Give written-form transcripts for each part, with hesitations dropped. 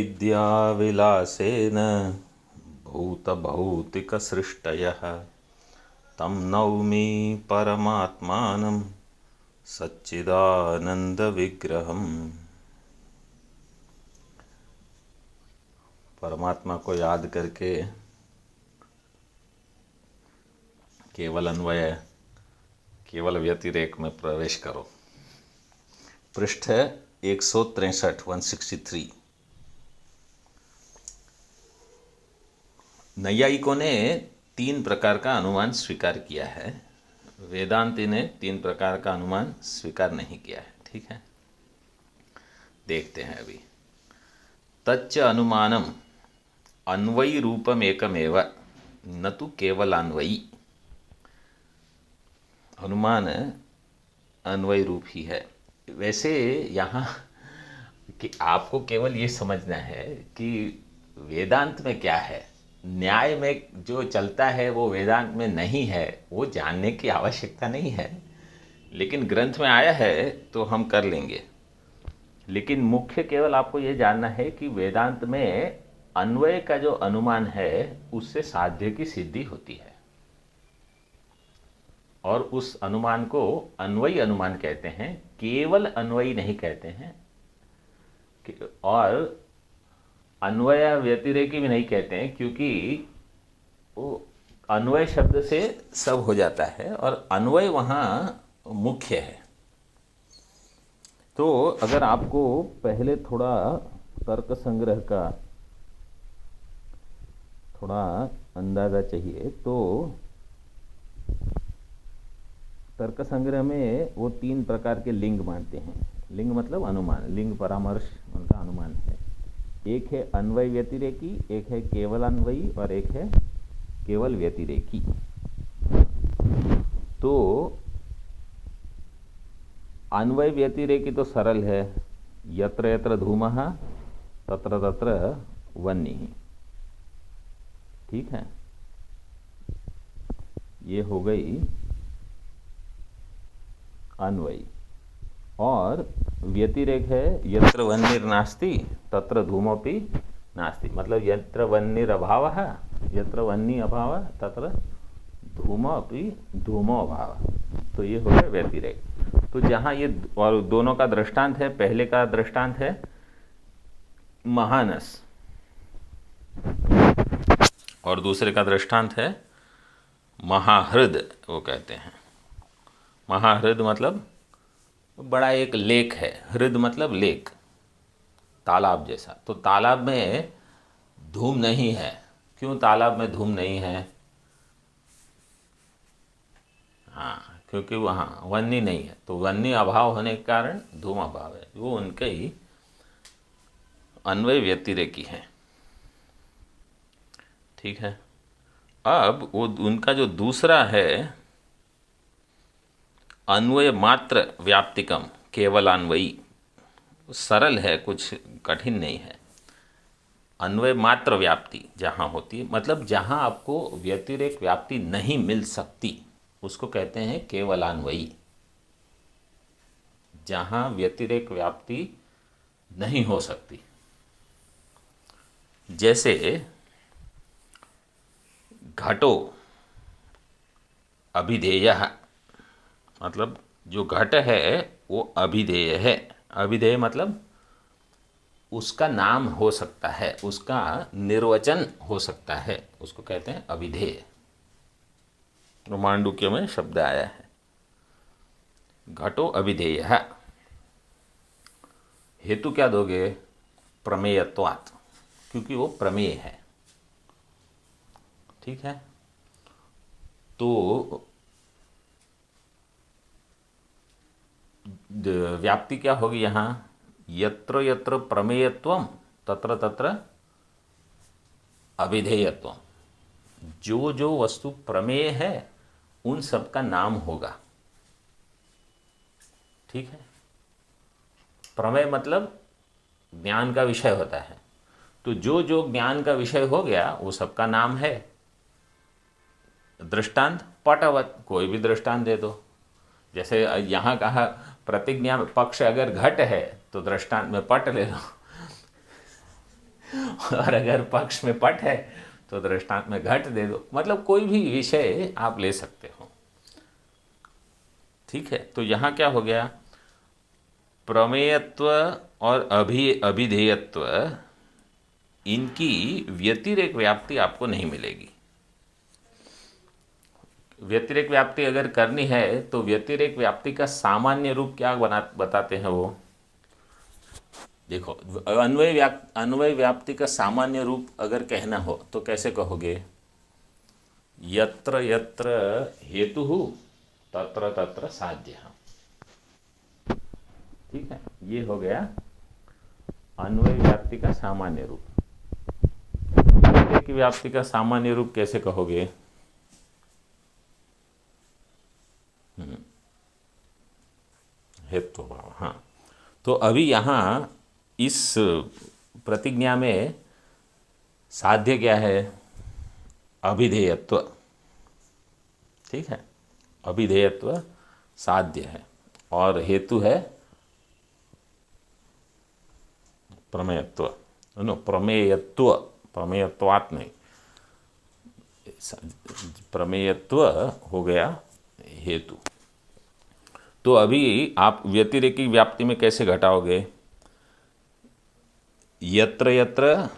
विद्याविलासेन भूतभौतिकसृष्टयः तं नौमि परमात्मानं सच्चिदानंदविग्रहम्। परमात्मा को याद करके केवल अन्वय केवल व्यतिरेक में प्रवेश करो। पृष्ठ 163 नैयायिकों ने 3 प्रकार का अनुमान स्वीकार किया है, वेदांती ने 3 प्रकार का अनुमान स्वीकार नहीं किया है। ठीक है, देखते हैं अभी। तच्च अनुमानम अन्वयी रूपम एकमेव न तो केवल अन्वयी। अनुमान अन्वयी रूप ही है। वैसे यहाँ कि आपको केवल ये समझना है कि वेदांत में क्या है, न्याय में जो चलता है वो वेदांत में नहीं है, वो जानने की आवश्यकता नहीं है। लेकिन ग्रंथ में आया है तो हम कर लेंगे। लेकिन मुख्य केवल आपको ये जानना है कि वेदांत में अन्वय का जो अनुमान है उससे साध्य की सिद्धि होती है, और उस अनुमान को अन्वयी अनुमान कहते हैं, केवल अन्वयी नहीं कहते हैं, और अन्वय व्यतिरेकी भी नहीं कहते हैं, क्योंकि वो अन्वय शब्द से सब हो जाता है और अन्वय वहाँ मुख्य है। तो अगर आपको पहले थोड़ा तर्क संग्रह का थोड़ा अंदाज़ा चाहिए तो तर्क संग्रह में वो 3 प्रकार के लिंग मानते हैं। लिंग मतलब अनुमान, लिंग परामर्श उनका अनुमान है। एक है अन्वय व्यतिरेकी, एक है केवल अन्वयी और एक है केवल व्यतिरेकी। तो अन्वय व्यतिरेकी तो सरल है, यत्र यत्र धूमः तत्र तत्र वह्निः। ठीक है, ये हो गई अन्वयी। और व्यतिरेक है यत्र वह्निर्नास्ति तत्र धूमोपि नास्ति, मतलब यत्र वह्निरभावः यत्र वह्नि अभावः तत्र धूमोपि धूमो अभावः। तो ये हो गया व्यतिरेक। तो जहाँ ये और दोनों का दृष्टांत है, पहले का दृष्टांत है महानस और दूसरे का दृष्टांत है महाहृद। वो कहते हैं महाहृद मतलब बड़ा एक लेक है, हृद मतलब लेक, तालाब जैसा। तो तालाब में धूम नहीं है। क्यों तालाब में धूम नहीं है? हाँ, क्योंकि वहाँ वह्नि नहीं है। तो वह्नि अभाव होने के कारण धूम अभाव है। वो उनके ही अन्वय व्यतिरेकी है। ठीक है, अब वो उनका जो दूसरा है अन्वय मात्र व्याप्तिकम केवल अन्वयी, सरल है, कुछ कठिन नहीं है। अन्वय मात्र व्याप्ति जहाँ होती है, मतलब जहाँ आपको व्यतिरेक व्याप्ति नहीं मिल सकती, उसको कहते हैं केवल अन्वयी। जहाँ व्यतिरेक व्याप्ति नहीं हो सकती, जैसे घटो अभिधेयः, मतलब जो घट है वो अभिधेय है। अभिधेय मतलब उसका नाम हो सकता है, उसका निर्वचन हो सकता है, उसको कहते हैं अभिधेय। मांडुक्य में शब्द आया है घटो अभिधेयः। हेतु क्या दोगे? प्रमेयत्वात्, क्योंकि वो प्रमेय है। ठीक है, तो व्याप्ति क्या होगी यहाँ? यत्र यत्र प्रमेयत्वम तत्र तत्र अभिधेयत्वम। जो जो वस्तु प्रमेय है उन सब का नाम होगा। ठीक है, प्रमेय मतलब ज्ञान का विषय होता है। तो जो जो ज्ञान का विषय हो गया वो सबका नाम है। दृष्टांत पटवत, कोई भी दृष्टांत दे दो। जैसे यहाँ कहा प्रतिज्ञा पक्ष अगर घट है तो दृष्टांत में पट ले लो। और अगर पक्ष में पट है तो दृष्टांत में घट दे दो, मतलब कोई भी विषय आप ले सकते हो। ठीक है, तो यहाँ क्या हो गया, प्रमेयत्व और अभिधेयत्व, इनकी व्यतिरेक व्याप्ति आपको नहीं मिलेगी। व्यतिरेक व्याप्ति अगर करनी है तो व्यतिरेक व्याप्ति का सामान्य रूप क्या बताते हैं वो देखो, अन्वय व्याप्ति का सामान्य रूप अगर कहना हो तो कैसे कहोगे, यत्र यत्र हेतु तत्र तत्र साध्य। ठीक है, ये हो गया अन्वय व्याप्ति का सामान्य रूप। व्यतिरेक व्याप्ति का सामान्य रूप कैसे कहोगे, हेतु भाव। हाँ, तो अभी यहाँ इस प्रतिज्ञा में साध्य क्या है, अभिधेयत्व। ठीक है, अभिधेयत्व साध्य है और हेतु है प्रमेयत्व। प्रमेयत्व, प्रमेयत्वात् नहीं, प्रमेयत्व हो गया हेतु। तो अभी आप व्यतिरेकी व्याप्ति में कैसे घटाओगे, यत्र यत्र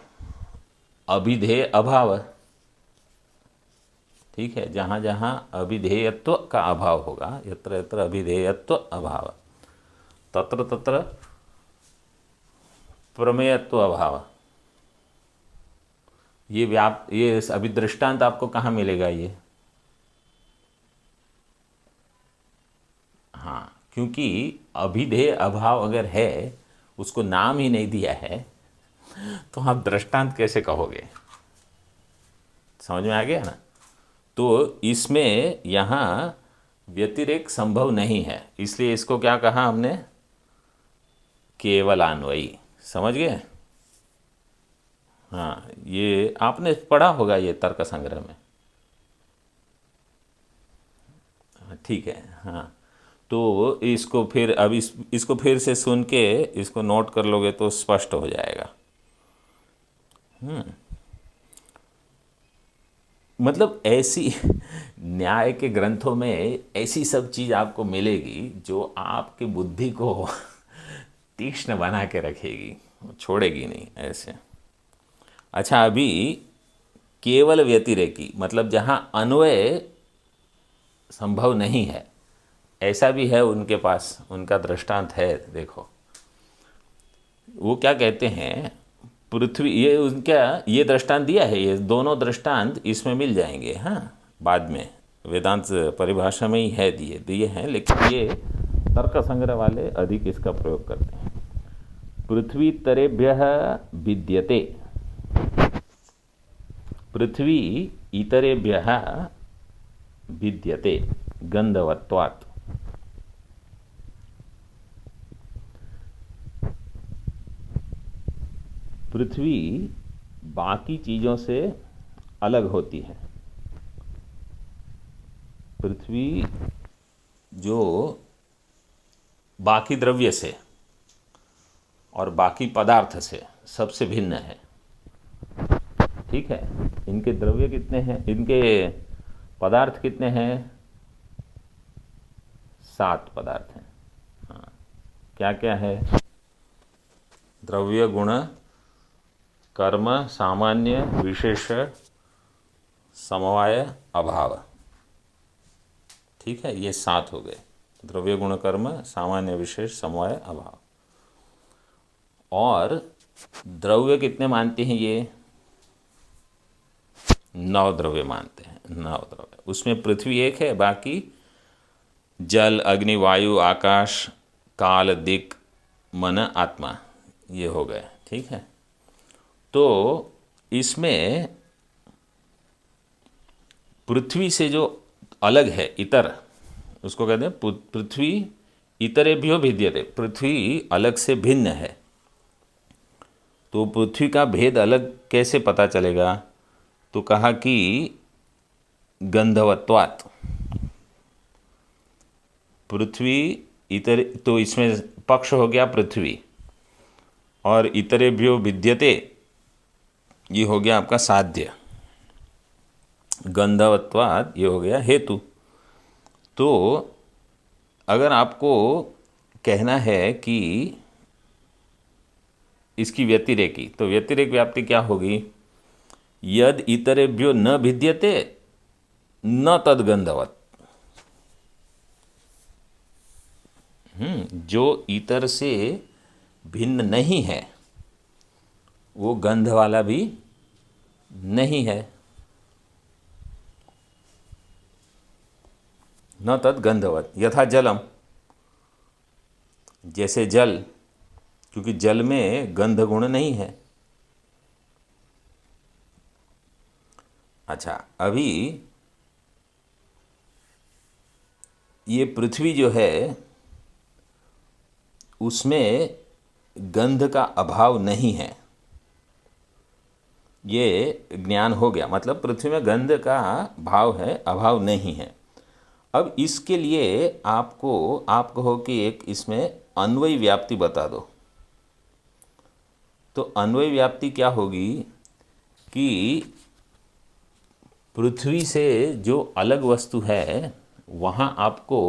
अभिधेय अभाव। ठीक है, जहाँ जहाँ अभिधेयत्व का अभाव होगा, यत्र यत्र अभिधेयत्व अभाव, तत्र तत्र प्रमेयत्व अभाव। ये अभिदृष्टांत आपको कहाँ मिलेगा ये, हाँ, क्योंकि अभिधेय अभाव अगर है, उसको नाम ही नहीं दिया है, तो आप दृष्टांत कैसे कहोगे। समझ में आ गया ना। तो इसमें यहाँ व्यतिरेक संभव नहीं है, इसलिए इसको क्या कहा हमने, केवल अन्वयी। समझ गए। हाँ, ये आपने पढ़ा होगा ये तर्क संग्रह में। ठीक है, हाँ, तो इसको फिर अब इसको फिर से सुन के इसको नोट कर लोगे तो स्पष्ट हो जाएगा। मतलब ऐसी न्याय के ग्रंथों में ऐसी सब चीज़ आपको मिलेगी जो आपकी बुद्धि को तीक्ष्ण बना के रखेगी, छोड़ेगी नहीं ऐसे। अच्छा, अभी केवल व्यतिरेकी, मतलब जहाँ अन्वय संभव नहीं है, ऐसा भी है उनके पास, उनका दृष्टांत है। देखो वो क्या कहते हैं, पृथ्वी, ये उनका ये दृष्टांत दिया है, ये दोनों दृष्टांत इसमें मिल जाएंगे। हाँ, बाद में वेदांत परिभाषा में ही है दिए हैं, लेकिन ये तर्क संग्रह वाले अधिक इसका प्रयोग करते हैं। पृथ्वी तरेभ्यः विद्यते, पृथ्वी इतरेभ्यः विद्यते गंधवत्वात्। पृथ्वी बाकी चीज़ों से अलग होती है। पृथ्वी जो बाकी द्रव्य से और बाकी पदार्थ से सबसे भिन्न है। ठीक है, इनके द्रव्य कितने हैं, इनके पदार्थ कितने हैं, 7 पदार्थ हैं। हाँ, क्या क्या है, द्रव्य, गुण, कर्म, सामान्य, विशेष, समवाय, अभाव। ठीक है, ये 7 हो गए, द्रव्य, गुण, कर्म, सामान्य, विशेष, समवाय, अभाव। और द्रव्य कितने मानते हैं ये, 9 द्रव्य मानते हैं, 9 द्रव्य। उसमें पृथ्वी एक है, बाकी जल, अग्नि, वायु, आकाश, काल, दिक्, मन, आत्मा, ये हो गए। ठीक है, तो इसमें पृथ्वी से जो अलग है, इतर, उसको कहते हैं पृथ्वी इतरेभ्यो भिद्यते, पृथ्वी अलग से भिन्न है। तो पृथ्वी का भेद अलग कैसे पता चलेगा, तो कहा कि गंधवत्वात्, पृथ्वी इतर, तो इसमें पक्ष हो गया पृथ्वी, और इतरेभ्यो विद्यते, ये हो गया आपका साध्य, गंधवत्वाद ये हो गया हेतु। तो अगर आपको कहना है कि इसकी व्यतिरेकी, तो व्यतिरेक व्याप्ति क्या होगी? यद इतरेभ्यो न भिद्यते न तद गंधवत। जो इतर से भिन्न नहीं है वो गंध वाला भी नहीं है। न तद गंधवत यथा जलम, जैसे जल, क्योंकि जल में गंध गुण नहीं है। अच्छा, अभी ये पृथ्वी जो है उसमें गंध का अभाव नहीं है, ये ज्ञान हो गया। मतलब पृथ्वी में गंध का भाव है, अभाव नहीं है। अब इसके लिए आप कहो कि एक इसमें अन्वयी व्याप्ति बता दो। तो अन्वयी व्याप्ति क्या होगी कि पृथ्वी से जो अलग वस्तु है वहाँ आपको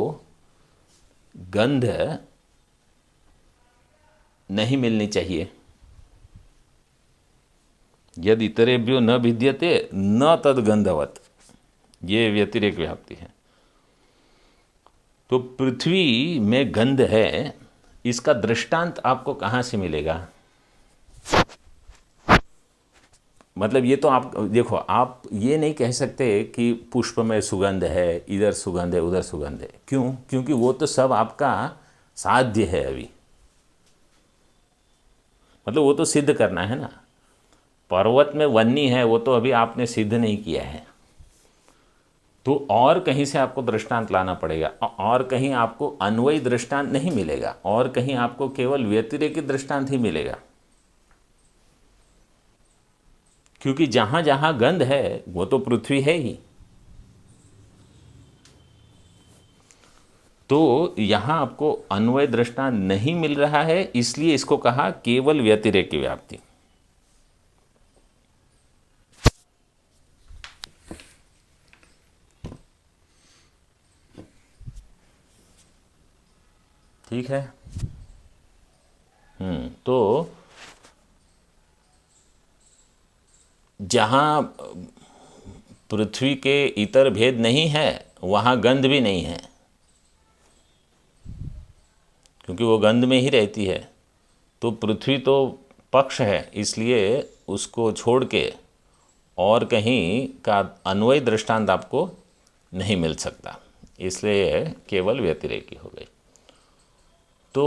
गंध नहीं मिलनी चाहिए। यदि इतरेभ्यो न भिद्यते न तद गंधवत, ये व्यतिरेक व्याप्ति है। तो पृथ्वी में गंध है, इसका दृष्टांत आपको कहाँ से मिलेगा? मतलब ये तो आप देखो, आप ये नहीं कह सकते कि पुष्प में सुगंध है, इधर सुगंध है, उधर सुगंध है। क्यों? क्योंकि वो तो सब आपका साध्य है अभी, मतलब वो तो सिद्ध करना है ना। पर्वत में वन्नी है, वो तो अभी आपने सिद्ध नहीं किया है। तो और कहीं से आपको दृष्टांत लाना पड़ेगा, और कहीं आपको अन्वयी दृष्टांत नहीं मिलेगा, और कहीं आपको केवल व्यतिरेकी दृष्टांत ही मिलेगा। क्योंकि जहाँ जहाँ गंध है वो तो पृथ्वी है ही। तो यहाँ आपको अन्वय दृष्टांत नहीं मिल रहा है, इसलिए इसको कहा केवल व्यतिरेकी व्याप्ति। ठीक है। तो जहाँ पृथ्वी के इतर भेद नहीं है वहाँ गंध भी नहीं है, क्योंकि वो गंध में ही रहती है। तो पृथ्वी तो पक्ष है, इसलिए उसको छोड़ के और कहीं का अन्वय दृष्टांत आपको नहीं मिल सकता, इसलिए केवल व्यतिरेकी हो गई। तो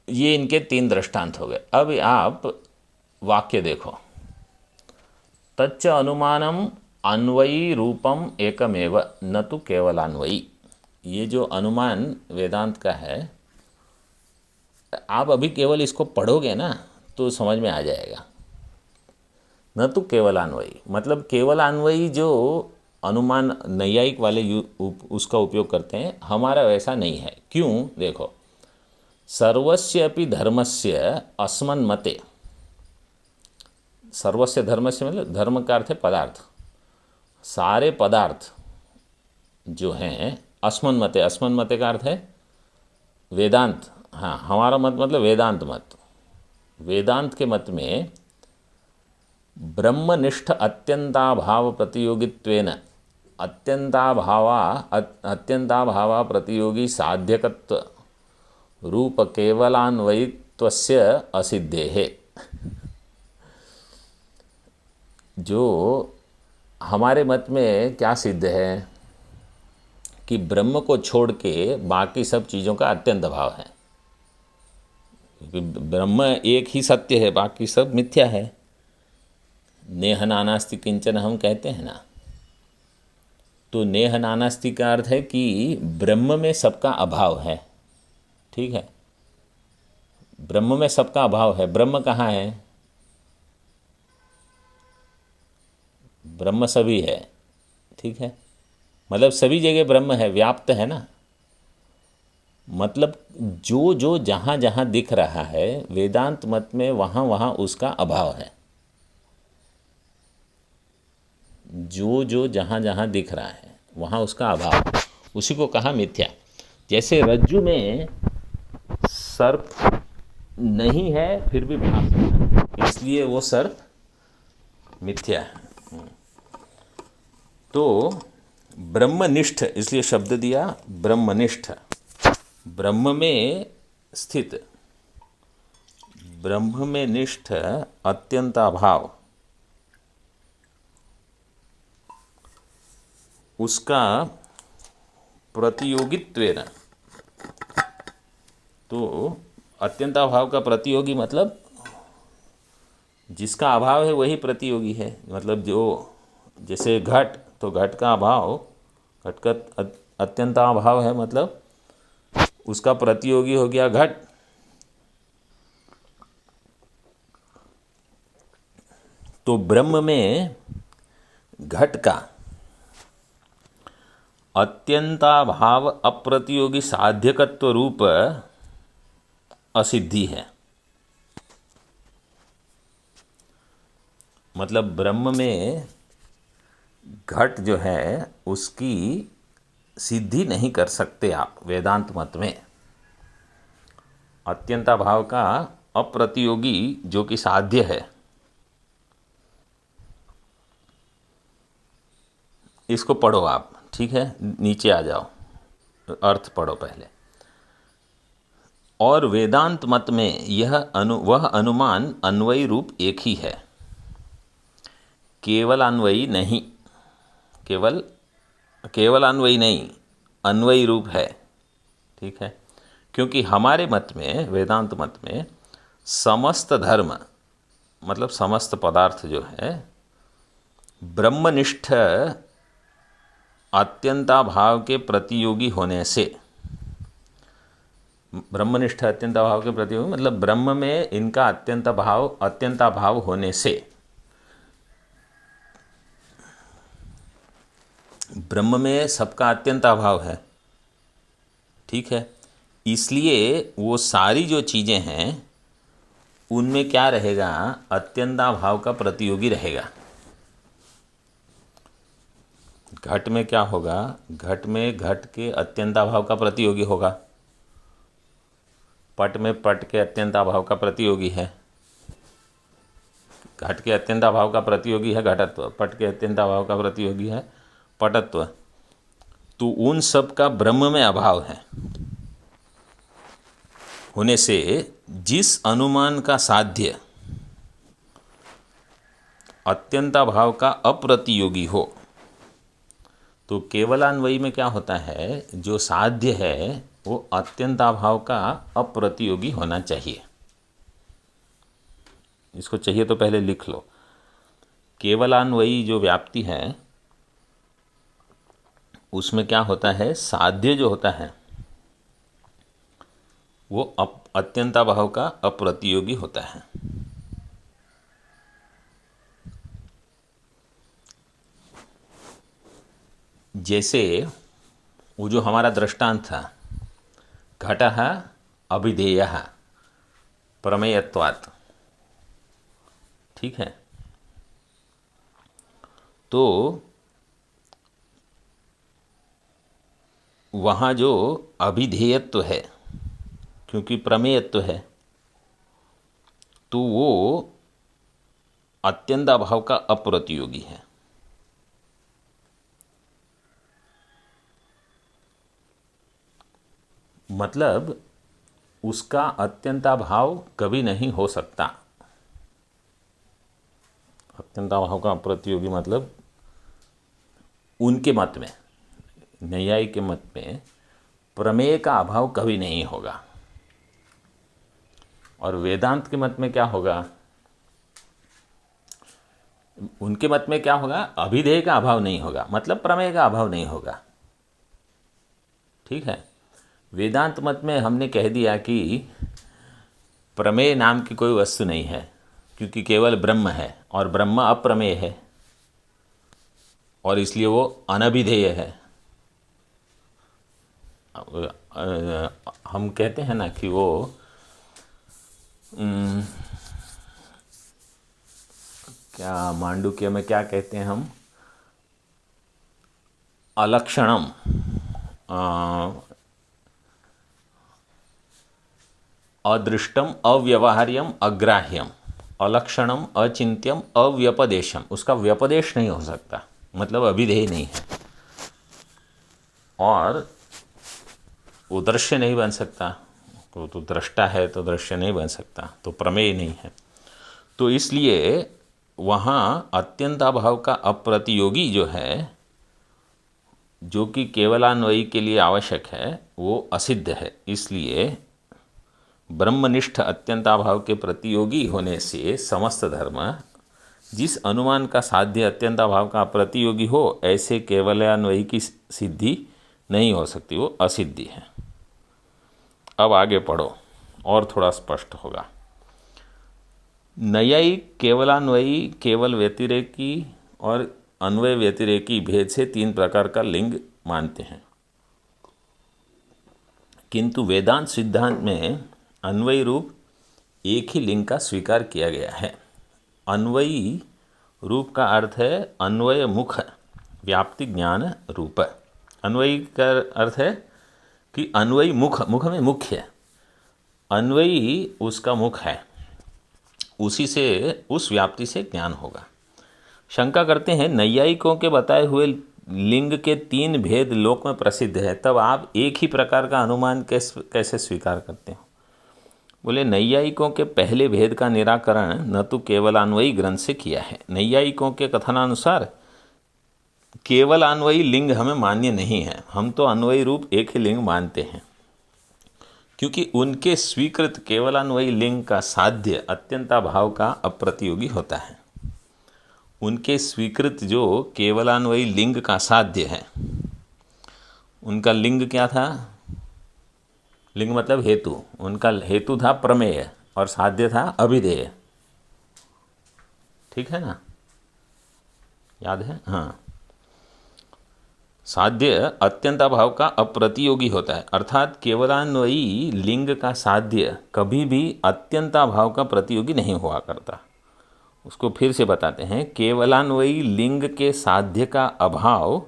ये इनके 3 दृष्टांत हो गए। अब आप वाक्य देखो, तच्च अनुमानम अन्वयी रूपम एकमेव न तो केवलान्वयी। ये जो अनुमान वेदांत का है, आप अभी केवल इसको पढ़ोगे ना तो समझ में आ जाएगा। न तो केवलान्वयी, मतलब केवलान्वयी जो अनुमान नैयायिक वाले उसका उपयोग करते हैं, हमारा वैसा नहीं है। क्यों? देखो, सर्वस्य अपि धर्मस्य अस्मन् मते, सर्वस्य धर्मस्य मतलब धर्म का अर्थ है पदार्थ, सारे पदार्थ जो हैं अस्मन् मते, अस्मन् मते का अर्थ है वेदांत। हाँ, हमारा मत मतलब वेदांत मत। वेदांत के मत में ब्रह्मनिष्ठ अत्यंताभाव प्रतियोगित्वेन, अत्यंताभावा प्रतियोगी साध्यकत्व रूप केवलान्वयित्वस्य असिद्धेः। जो हमारे मत में क्या सिद्ध है कि ब्रह्म को छोड़ के बाकी सब चीज़ों का अत्यंत अभाव है, क्योंकि ब्रह्म एक ही सत्य है, बाकी सब मिथ्या है। नेह नानास्ति किंचन हम कहते हैं ना, तो नेह नानास्ति का अर्थ है कि ब्रह्म में सबका अभाव है। ठीक है, ब्रह्म में सबका अभाव है। ब्रह्म कहाँ है? ब्रह्म सभी है। ठीक है, मतलब सभी जगह ब्रह्म है, व्याप्त है ना। मतलब जो जो जहाँ जहाँ दिख रहा है वेदांत मत में, वहाँ वहाँ उसका अभाव है। जो जो जहाँ जहाँ दिख रहा है वहाँ उसका अभाव, उसी को कहा मिथ्या। जैसे रज्जु में सर्प नहीं है फिर भी भास रहा है, इसलिए वो सर्प मिथ्या है। तो ब्रह्मनिष्ठ इसलिए शब्द दिया ब्रह्मनिष्ठ, ब्रह्म में स्थित, ब्रह्म में निष्ठ अत्यंताभाव, उसका प्रतियोगित्वेन, तो अत्यंताभाव का प्रतियोगी मतलब जिसका अभाव है वही प्रतियोगी है। मतलब जो जैसे घट, तो घट का अभाव, घट का अत्यंताभाव है, मतलब उसका प्रतियोगी हो गया घट। तो ब्रह्म में घट का अत्यंताभाव अप्रतियोगी साध्यकत्व रूप असिद्धि है। मतलब ब्रह्म में घट जो है उसकी सिद्धि नहीं कर सकते आप वेदांत मत में। अत्यंताभाव का अप्रतियोगी जो कि साध्य है, इसको पढ़ो आप, ठीक है, नीचे आ जाओ, अर्थ पढ़ो पहले। और वेदांत मत में वह अनुमान अन्वयी रूप एक ही है, केवल अन्वयी नहीं, केवल अन्वयी नहीं, अन्वयी रूप है, ठीक है। क्योंकि हमारे मत में, वेदांत मत में, समस्त धर्म मतलब समस्त पदार्थ जो है ब्रह्मनिष्ठ अत्यंताभाव के प्रतियोगी होने से, ब्रह्मनिष्ठ अत्यंताभाव के प्रतियोगी मतलब ब्रह्म में इनका अत्यंताभाव होने से, ब्रह्म में सबका अत्यंताभाव है, ठीक है। इसलिए वो सारी जो चीज़ें हैं उनमें क्या रहेगा, अत्यंताभाव का प्रतियोगी रहेगा। घट में क्या होगा, घट में घट के अत्यंताभाव का प्रतियोगी होगा, पट में पट के अत्यंताभाव का प्रतियोगी है, घट के अत्यंताभाव का प्रतियोगी है घटत्व, पट के अत्यंताभाव का प्रतियोगी है पटत्व। तो उन सब का ब्रह्म में अभाव है होने से जिस अनुमान का साध्य अत्यंताभाव का अप्रतियोगी हो, तो केवलान्वयी में क्या होता है, जो साध्य है वो अत्यंताभाव का अप्रतियोगी होना चाहिए। इसको चाहिए तो पहले लिख लो। केवलान्वयी जो व्याप्ति है उसमें क्या होता है, साध्य जो होता है वो अत्यंताभाव का अप्रतियोगी होता है। जैसे वो जो हमारा दृष्टांत था, घटः अभिधेयः प्रमेयत्वात्, ठीक है। तो वहाँ जो अभिधेयत्व है, क्योंकि प्रमेयत्व है, तो वो अत्यंताभाव का अप्रतियोगी है। मतलब उसका अत्यंताभाव कभी नहीं हो सकता। अत्यंताभाव का अप्रतियोगी मतलब उनके मत में, नैयायी के मत में प्रमेय का अभाव कभी नहीं होगा। और वेदांत के मत में क्या होगा, उनके मत में क्या होगा, अभिधेय का अभाव नहीं होगा, मतलब प्रमेय का अभाव नहीं होगा, ठीक है। वेदांत मत में हमने कह दिया कि प्रमेय नाम की कोई वस्तु नहीं है, क्योंकि केवल ब्रह्म है और ब्रह्म अप्रमेय है और इसलिए वो अनभिधेय है। हम कहते हैं ना कि वो क्या मांडुक्य में क्या कहते हैं हम, अलक्षणम, अदृष्टम, अव्यवहार्यम, अग्राह्यम, अलक्षणम, अचिंत्यम, अव्यपदेशम। उसका व्यपदेश नहीं हो सकता, मतलब अभिधेय नहीं है, और वो दृश्य नहीं बन सकता। तो दृष्टा है तो दृश्य नहीं बन सकता, तो प्रमेय नहीं है। तो इसलिए वहाँ अत्यंताभाव का अप्रतियोगी जो है, जो कि केवलान्वयी के लिए आवश्यक है, वो असिद्ध है। इसलिए ब्रह्मनिष्ठ अत्यंताभाव के प्रतियोगी होने से समस्त धर्म, जिस अनुमान का साध्य अत्यंताभाव का प्रतियोगी हो, ऐसे केवलान्वयी की सिद्धि नहीं हो सकती, वो असिद्धि है। अब आगे पढ़ो और थोड़ा स्पष्ट होगा। नैयायिक केवलान्वयी, केवल व्यतिरेकी और अन्वय व्यतिरेकी भेद से 3 प्रकार का लिंग मानते हैं, किंतु वेदांत सिद्धांत में अन्वयी रूप एक ही लिंग का स्वीकार किया गया है। अन्वयी रूप का अर्थ है अन्वय मुख व्याप्ति ज्ञान रूप। अन्वयी का अर्थ है कि अन्वयी मुख, मुख में मुख्य, अन्वयी उसका मुख है, उसी से, उस व्याप्ति से ज्ञान होगा। शंका करते हैं, नैयायिकों के बताए हुए लिंग के 3 भेद लोक में प्रसिद्ध है, तब आप एक ही प्रकार का अनुमान कैसे स्वीकार करते हो? बोले, नैयायिकों के पहले भेद का निराकरण न तो केवलान्वयी ग्रंथ से किया है। नैयायिकों के कथनानुसार केवलान्वयी लिंग हमें मान्य नहीं है, हम तो अन्वयी रूप एक ही लिंग मानते हैं, क्योंकि उनके स्वीकृत केवलान्वयी लिंग का साध्य अत्यंताभाव का अप्रतियोगी होता है। उनके स्वीकृत जो केवलान्वयी लिंग का साध्य है, उनका लिंग क्या था? लिंग मतलब हेतु। उनका हेतु था प्रमेय और साध्य था अभिधेय। ठीक है ना, याद है? हाँ, साध्य अत्यंताभाव का अप्रतियोगी होता है, अर्थात केवलान्वयी लिंग का साध्य कभी भी अत्यंताभाव का प्रतियोगी नहीं हुआ करता। उसको फिर से बताते हैं, केवलान्वयी लिंग के साध्य का अभाव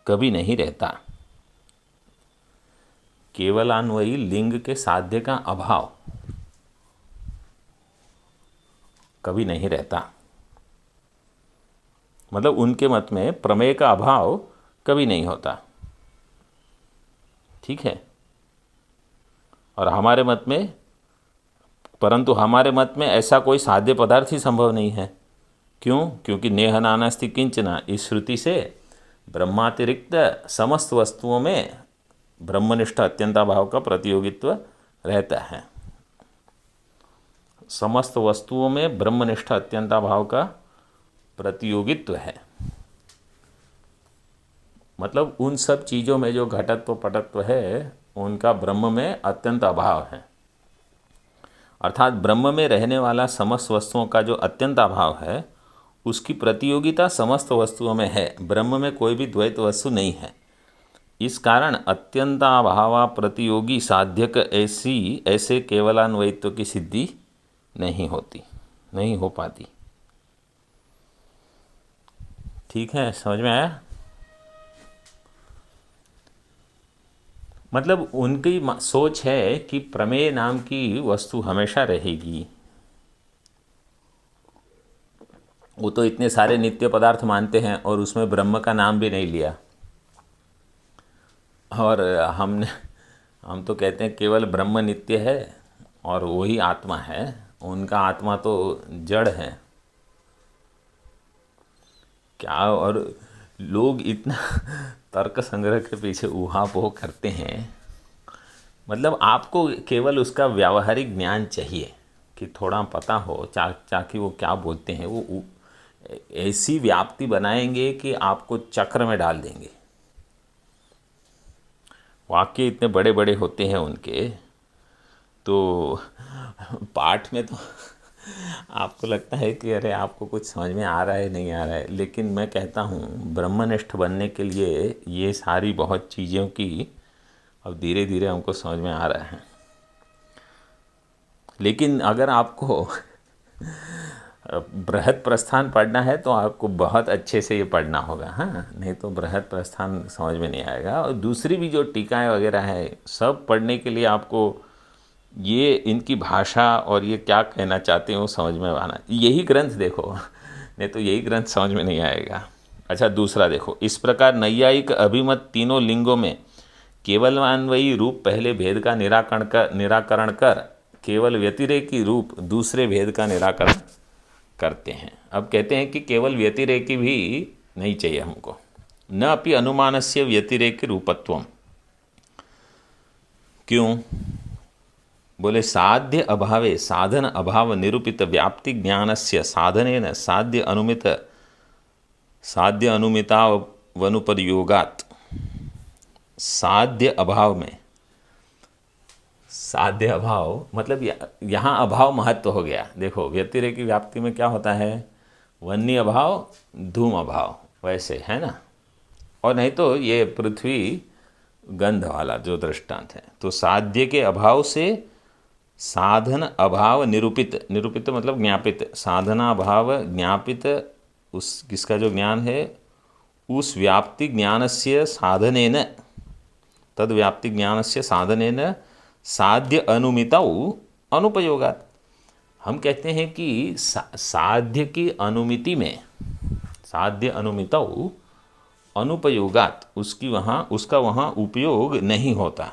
कभी नहीं रहता। केवलान्वयी लिंग के साध्य का अभाव कभी नहीं रहता, मतलब उनके मत में प्रमेय का अभाव कभी नहीं होता। ठीक है, और हमारे मत में, परंतु हमारे मत में ऐसा कोई साध्य पदार्थ ही संभव नहीं है। क्यों? क्योंकि नेह नानास्ति किंचन, इस श्रुति से ब्रह्मातिरिक्त समस्त वस्तुओं में ब्रह्मनिष्ठ अत्यंताभाव का प्रतियोगित्व रहता है। समस्त वस्तुओं में ब्रह्मनिष्ठ अत्यंताभाव का प्रतियोगित्व है, मतलब उन सब चीज़ों में जो घटत्व पटत्व है, उनका ब्रह्म में अत्यंत अभाव है। अर्थात ब्रह्म में रहने वाला समस्त वस्तुओं का जो अत्यंत अभाव है, उसकी प्रतियोगिता समस्त वस्तुओं में है। ब्रह्म में कोई भी द्वैत वस्तु नहीं है। इस कारण अत्यंताभावा प्रतियोगी साध्यक ऐसे केवलान्वयित्व की सिद्धि नहीं होती, नहीं हो पाती। ठीक है, समझ में आया? मतलब उनकी सोच है कि प्रमेय नाम की वस्तु हमेशा रहेगी। वो तो इतने सारे नित्य पदार्थ मानते हैं और उसमें ब्रह्म का नाम भी नहीं लिया। और हम तो कहते हैं केवल ब्रह्म नित्य है और वही आत्मा है। उनका आत्मा तो जड़ है क्या। और लोग इतना तर्क संग्रह के पीछे ऊहापोह करते हैं। मतलब आपको केवल उसका व्यावहारिक ज्ञान चाहिए कि थोड़ा पता हो ताकि वो क्या बोलते हैं। वो ऐसी व्याप्ति बनाएंगे कि आपको चक्र में डाल देंगे। वाक्य इतने बड़े बड़े होते हैं उनके, तो पाठ में तो आपको लगता है कि अरे आपको कुछ समझ में आ रहा है, नहीं आ रहा है। लेकिन मैं कहता हूँ ब्रह्मनिष्ठ बनने के लिए ये सारी बहुत चीज़ों की अब धीरे धीरे हमको समझ में आ रहा है। लेकिन अगर आपको बृहद प्रस्थान पढ़ना है तो आपको बहुत अच्छे से ये पढ़ना होगा, हाँ, नहीं तो बृहद प्रस्थान समझ में नहीं आएगा। और दूसरी भी जो टीकाएँ वगैरह है सब पढ़ने के लिए आपको ये इनकी भाषा और ये क्या कहना चाहते हैं वो समझ में आना, यही ग्रंथ देखो, नहीं तो यही ग्रंथ समझ में नहीं आएगा। अच्छा, दूसरा देखो, इस प्रकार नैयायिक अभिमत तीनों लिंगों में केवलान्वयी रूप पहले भेद का निराकरण कर केवल व्यतिरेकी रूप दूसरे भेद का निराकरण करते हैं। अब कहते हैं कि केवल व्यतिरेकी भी नहीं चाहिए हमको, न अपि अनुमानस्य व्यतिरेकी रूपत्वम। क्यों? बोले साध्य अभावे साधन अभाव निरूपित व्याप्ति ज्ञानस्य साधनेन साध्य अनुमितावनुपयोगात्। साध्य अभाव में, साध्य अभाव मतलब यहाँ अभाव महत्व हो गया। देखो व्यतिरेकी व्याप्ति में क्या होता है, वन्य अभाव, धूम अभाव, वैसे है ना। और नहीं तो ये पृथ्वी गंध वाला जो दृष्टांत है। तो साध्य के अभाव से साधन अभाव निरूपित, निरूपित मतलब ज्ञापित, साधना अभाव ज्ञापित, उस किसका जो ज्ञान है उस व्याप्ति ज्ञानस्य साधनेन, तद व्याप्ति ज्ञानस्य साधनेन साध्य अनुमितौ अनुपयोगात्। हम कहते हैं कि साध्य की अनुमिति में, साध्य अनुमितौ अनुपयोगात्, उसका वहाँ उपयोग नहीं होता।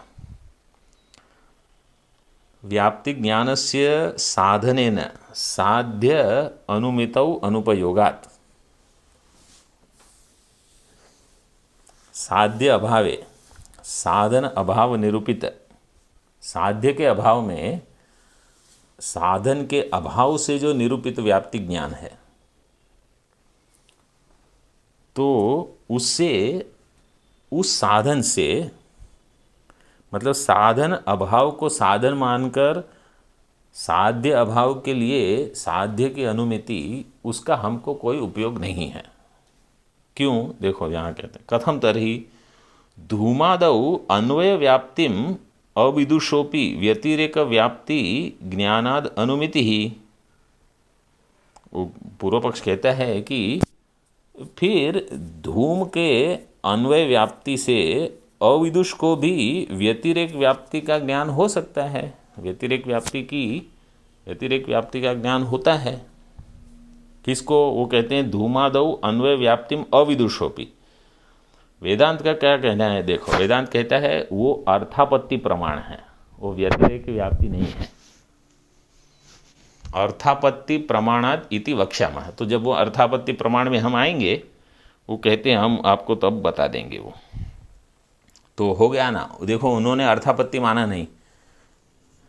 व्याप्ति ज्ञानस्य साधनेन साध्य अनुमितौ अनुपयोगात्। साध्य अभावे साधन अभाव निरूपित, साध्य के अभाव में साधन के अभाव से जो निरूपित व्याप्ति ज्ञान है, तो उससे, उस साधन से, मतलब साधन अभाव को साधन मानकर साध्य अभाव के लिए साध्य की अनुमिति, उसका हमको कोई उपयोग नहीं है। क्यों? देखो यहाँ कहते हैं कथम तर्हि धूमादौ अन्वय व्याप्तिम अविदुषोपि व्यतिरेक व्याप्ति ज्ञानाद अनुमिति ही। पूर्व पक्ष कहता है कि फिर धूम के अन्वय व्याप्ति से अविदुष को भी व्यतिरेक व्याप्ति का ज्ञान हो सकता है। व्यतिरेक व्याप्ति का ज्ञान होता है। किसको? वो कहते हैं धूमादौ अन्वय व्याप्तिम अविदुषोपि। वेदांत का क्या कहना है? देखो वेदांत कहता है वो अर्थापत्ति प्रमाण है, वो व्यतिरेक व्याप्ति नहीं है। अर्थापत्ति प्रमाणात इति वक्ष्यामः। तो जब वो अर्थापत्ति प्रमाण में हम आएंगे, वो कहते हैं हम आपको तब बता देंगे। वो तो हो गया ना। देखो उन्होंने अर्थापत्ति माना नहीं,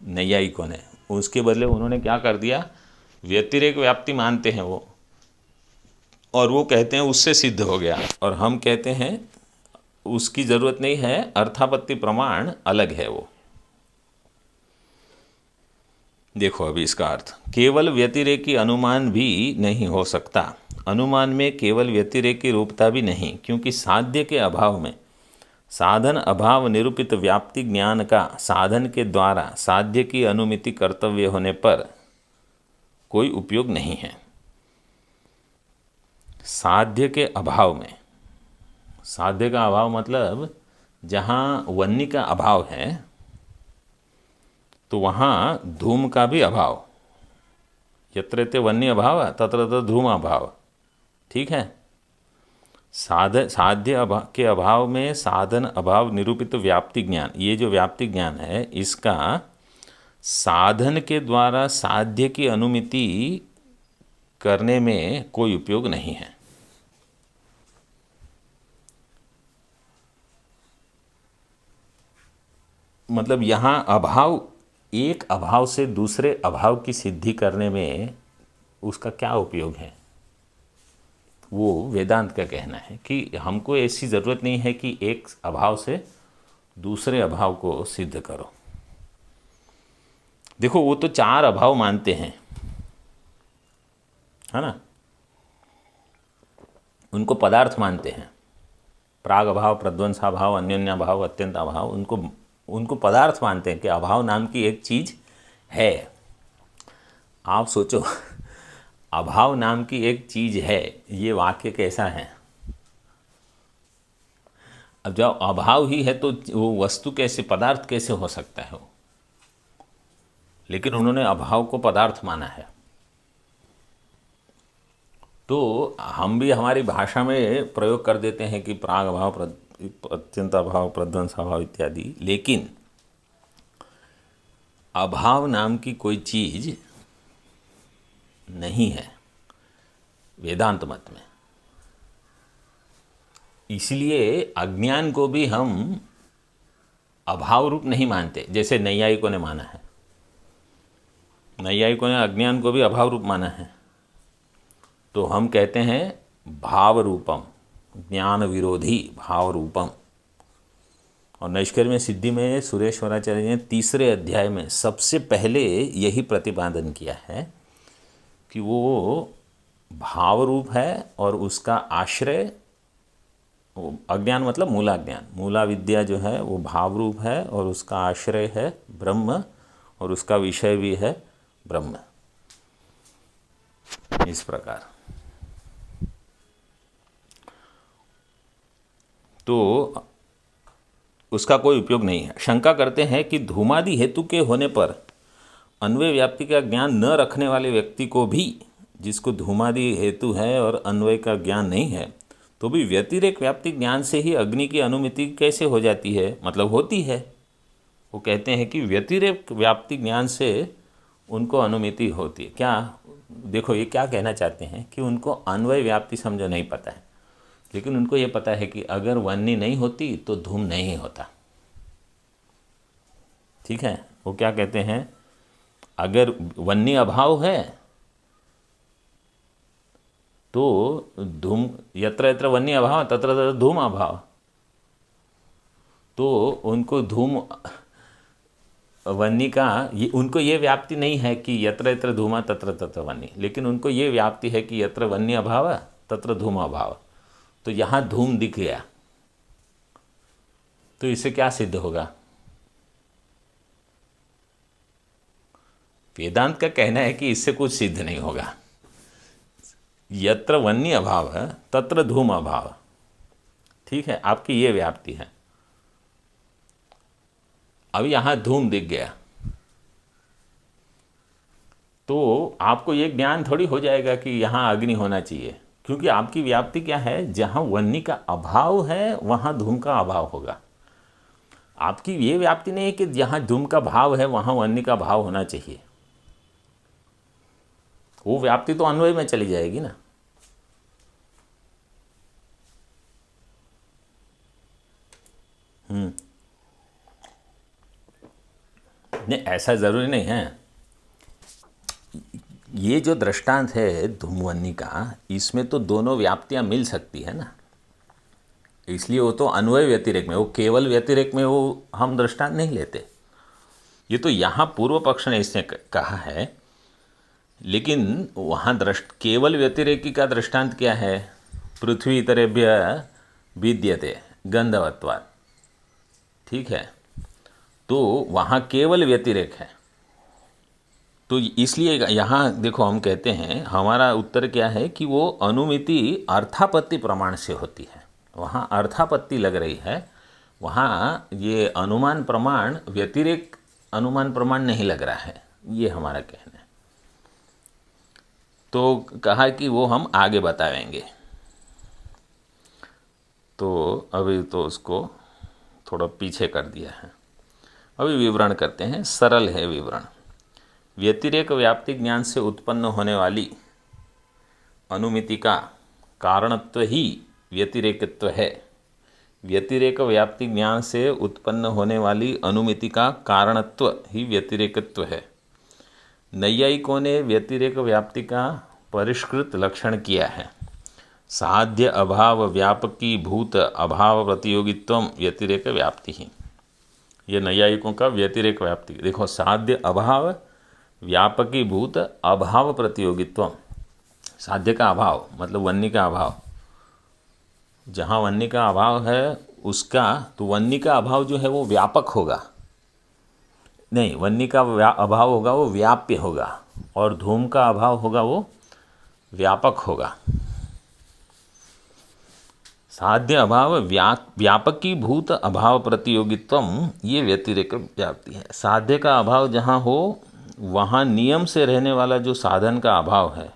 नैयायिकों ने, उसके बदले उन्होंने क्या कर दिया, व्यतिरेक व्याप्ति मानते हैं वो, और वो कहते हैं उससे सिद्ध हो गया। और हम कहते हैं उसकी ज़रूरत नहीं है, अर्थापत्ति प्रमाण अलग है वो। देखो अभी इसका अर्थ, केवल व्यतिरेकी अनुमान भी नहीं हो सकता। अनुमान में केवल व्यतिरेकी रूपता भी नहीं, क्योंकि साध्य के अभाव में साधन अभाव निरूपित व्याप्ति ज्ञान का साधन के द्वारा साध्य की अनुमिति कर्तव्य होने पर कोई उपयोग नहीं है। साध्य के अभाव में, साध्य का अभाव मतलब जहाँ वन्य का अभाव है तो वहाँ धूम का भी अभाव। यत्र ते वन्य अभाव तत्र तत्र धूम अभाव। ठीक है। साध्य के अभाव में साधन अभाव निरूपित व्याप्ति ज्ञान, ये जो व्याप्ति ज्ञान है इसका साधन के द्वारा साध्य की अनुमिति करने में कोई उपयोग नहीं है। मतलब यहाँ अभाव, एक अभाव से दूसरे अभाव की सिद्धि करने में उसका क्या उपयोग है, वो वेदांत का कहना है कि हमको ऐसी ज़रूरत नहीं है कि एक अभाव से दूसरे अभाव को सिद्ध करो। देखो वो तो चार अभाव मानते हैं, है ना, उनको पदार्थ मानते हैं। प्राग अभाव, प्रध्वंसाभाव, अन्योन्याभाव, अत्यंत अभाव, उनको पदार्थ मानते हैं कि अभाव नाम की एक चीज़ है। आप सोचो अभाव नाम की एक चीज है, ये वाक्य कैसा है? अब जब अभाव ही है तो वो वस्तु कैसे, पदार्थ कैसे हो सकता है वो? लेकिन उन्होंने अभाव को पदार्थ माना है। तो हम भी हमारी भाषा में प्रयोग कर देते हैं कि प्राग अभाव, अत्यंत अभाव, प्रध्वंस अभाव इत्यादि, लेकिन अभाव नाम की कोई चीज नहीं है वेदांत मत में। इसलिए अज्ञान को भी हम अभाव रूप नहीं मानते, जैसे नैयायिकों ने माना है। नैयायिकों ने अज्ञान को भी अभाव रूप माना है। तो हम कहते हैं भाव रूपम, ज्ञान विरोधी भाव रूपम। और नैष्कर्म्य सिद्धि में सुरेश्वराचार्य ने 3रे अध्याय में सबसे पहले यही प्रतिपादन किया है कि वो भाव रूप है और उसका आश्रय, अज्ञान मतलब मूलाज्ञान, मूला विद्या जो है वो भाव रूप है और उसका आश्रय है ब्रह्म और उसका विषय भी है ब्रह्म। इस प्रकार तो उसका कोई उपयोग नहीं है। शंका करते हैं कि धूमादि हेतु के होने पर अन्वय व्याप्ति का ज्ञान न रखने वाले व्यक्ति को भी, जिसको धूमादि हेतु है और अन्वय का ज्ञान नहीं है, तो भी व्यतिरेक व्याप्ति ज्ञान से ही अग्नि की अनुमिति कैसे हो जाती है? मतलब होती है। वो कहते हैं कि व्यतिरेक व्याप्ति ज्ञान से उनको अनुमिति होती है। क्या देखो, ये क्या कहना चाहते हैं कि उनको अन्वय व्याप्ति समझो नहीं पता है, लेकिन उनको ये पता है कि अगर वन्नी नहीं होती तो धूम नहीं होता। ठीक है, वो क्या कहते हैं, अगर वन्नी अभाव है तो धूम, यत्र यत्र वन्नी अभाव तत्र तत्र धूम अभाव। तो उनको धूम वन्नी का उनको ये व्याप्ति नहीं है कि यत्र यत्र धूमा तत्र तत्र वन्नी, लेकिन उनको ये व्याप्ति है कि यत्र वन्नी अभाव तत्र धूम अभाव। तो यहाँ धूम दिख गया, तो इससे क्या सिद्ध होगा? वेदांत का कहना है कि इससे कुछ सिद्ध नहीं होगा। यत्र वन्य अभाव है तत्र धूम अभाव। ठीक है, आपकी ये व्याप्ति है। अब यहाँ धूम दिख गया तो आपको ये ज्ञान थोड़ी हो जाएगा कि यहाँ अग्नि होना चाहिए, क्योंकि आपकी व्याप्ति क्या है, जहाँ वन्नी का अभाव है वहाँ धूम का अभाव होगा। आपकी ये व्याप्ति नहीं है कि जहाँ धूम का भाव है वहाँ वन्नी का भाव होना चाहिए। वो व्याप्ति तो अन्वय में चली जाएगी ना। नहीं, ऐसा ज़रूरी नहीं है। ये जो दृष्टांत है धूमवन्नी का, इसमें तो दोनों व्याप्तियां मिल सकती है ना, इसलिए वो तो अन्वय व्यतिरेक में, वो केवल व्यतिरेक में वो हम दृष्टांत नहीं लेते। ये तो यहाँ पूर्व पक्ष ने इसने कहा है, लेकिन वहाँ केवल व्यतिरेकी का दृष्टांत क्या है? पृथ्वी इतरेभ्य विद्यते गंधवत्वात्। ठीक है, तो वहाँ केवल व्यतिरेक है। तो इसलिए यहाँ देखो, हम कहते हैं, हमारा उत्तर क्या है कि वो अनुमिति अर्थापत्ति प्रमाण से होती है। वहाँ अर्थापत्ति लग रही है, वहाँ ये अनुमान प्रमाण, व्यतिरेक अनुमान प्रमाण नहीं लग रहा है। ये हमारा कहना है। तो कहा कि वो हम आगे बताएंगे। तो अभी तो उसको थोड़ा पीछे कर दिया है। अभी विवरण करते हैं, सरल है विवरण। व्यतिरेक व्याप्ति ज्ञान से उत्पन्न होने वाली अनुमिति का कारणत्व ही व्यतिरेकत्व है। व्यतिरेक व्याप्ति ज्ञान से उत्पन्न होने वाली अनुमिति का कारणत्व ही व्यतिरेकत्व है। नैयायिकों ने व्यतिरेक व्याप्ति का परिष्कृत लक्षण किया है। साध्य अभाव व्यापकी भूत अभाव प्रतियोगित्व व्यतिरेक व्याप्ति ही। ये नैयायिकों का व्यतिरेक व्याप्ति। देखो, साध्य अभाव व्यापकी भूत अभाव प्रतियोगित्व। साध्य का अभाव मतलब वन्नी का अभाव। जहाँ वन्नी का अभाव है उसका, तो वन्नी का अभाव जो है वो व्यापक होगा, नहीं, वन्नी का अभाव होगा वो व्याप्य होगा, और धूम का अभाव होगा वो व्यापक होगा। साध्य अभाव व्यापकीभूत अभाव प्रतियोगित्वम, ये व्यतिरेक व्याप्ति है। साध्य का अभाव जहाँ हो वहाँ नियम से रहने वाला जो साधन का अभाव है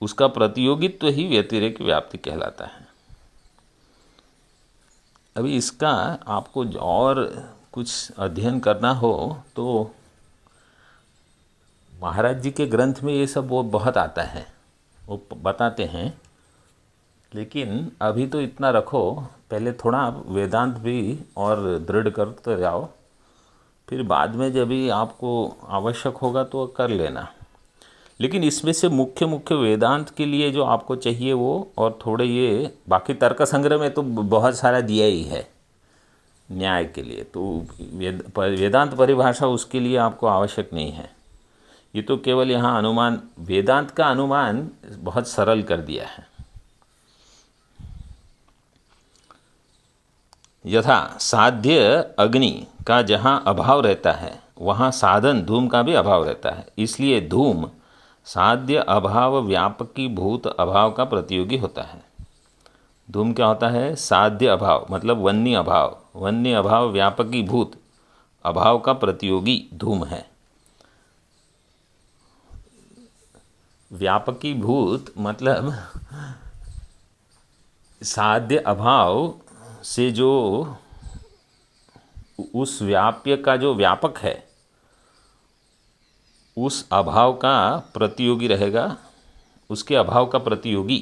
उसका प्रतियोगित्व ही व्यतिरेक व्याप्ति कहलाता है। अभी इसका आपको और कुछ अध्ययन करना हो तो महाराज जी के ग्रंथ में ये सब वो बहुत आता है, वो बताते हैं। लेकिन अभी तो इतना रखो, पहले थोड़ा आप वेदांत भी और दृढ़ करते जाओ, फिर बाद में जब भी आपको आवश्यक होगा तो कर लेना। लेकिन इसमें से मुख्य मुख्य वेदांत के लिए जो आपको चाहिए वो, और थोड़े ये बाकी तर्क संग्रह में तो बहुत सारा दिया ही है न्याय के लिए, तो वेदांत परिभाषा उसके लिए आपको आवश्यक नहीं है। ये तो केवल यहाँ अनुमान, वेदांत का अनुमान बहुत सरल कर दिया है। यथा साध्य अग्नि का जहाँ अभाव रहता है वहाँ साधन धूम का भी अभाव रहता है, इसलिए धूम साध्य अभाव व्यापकी भूत अभाव का प्रतियोगी होता है। धूम क्या होता है? साध्य अभाव मतलब वन्य अभाव, वन्य अभाव व्यापकी भूत अभाव का प्रतियोगी धूम है। व्यापकी भूत मतलब साध्य अभाव से जो उस व्याप्य का जो व्यापक है उस अभाव का प्रतियोगी रहेगा, उसके अभाव का प्रतियोगी।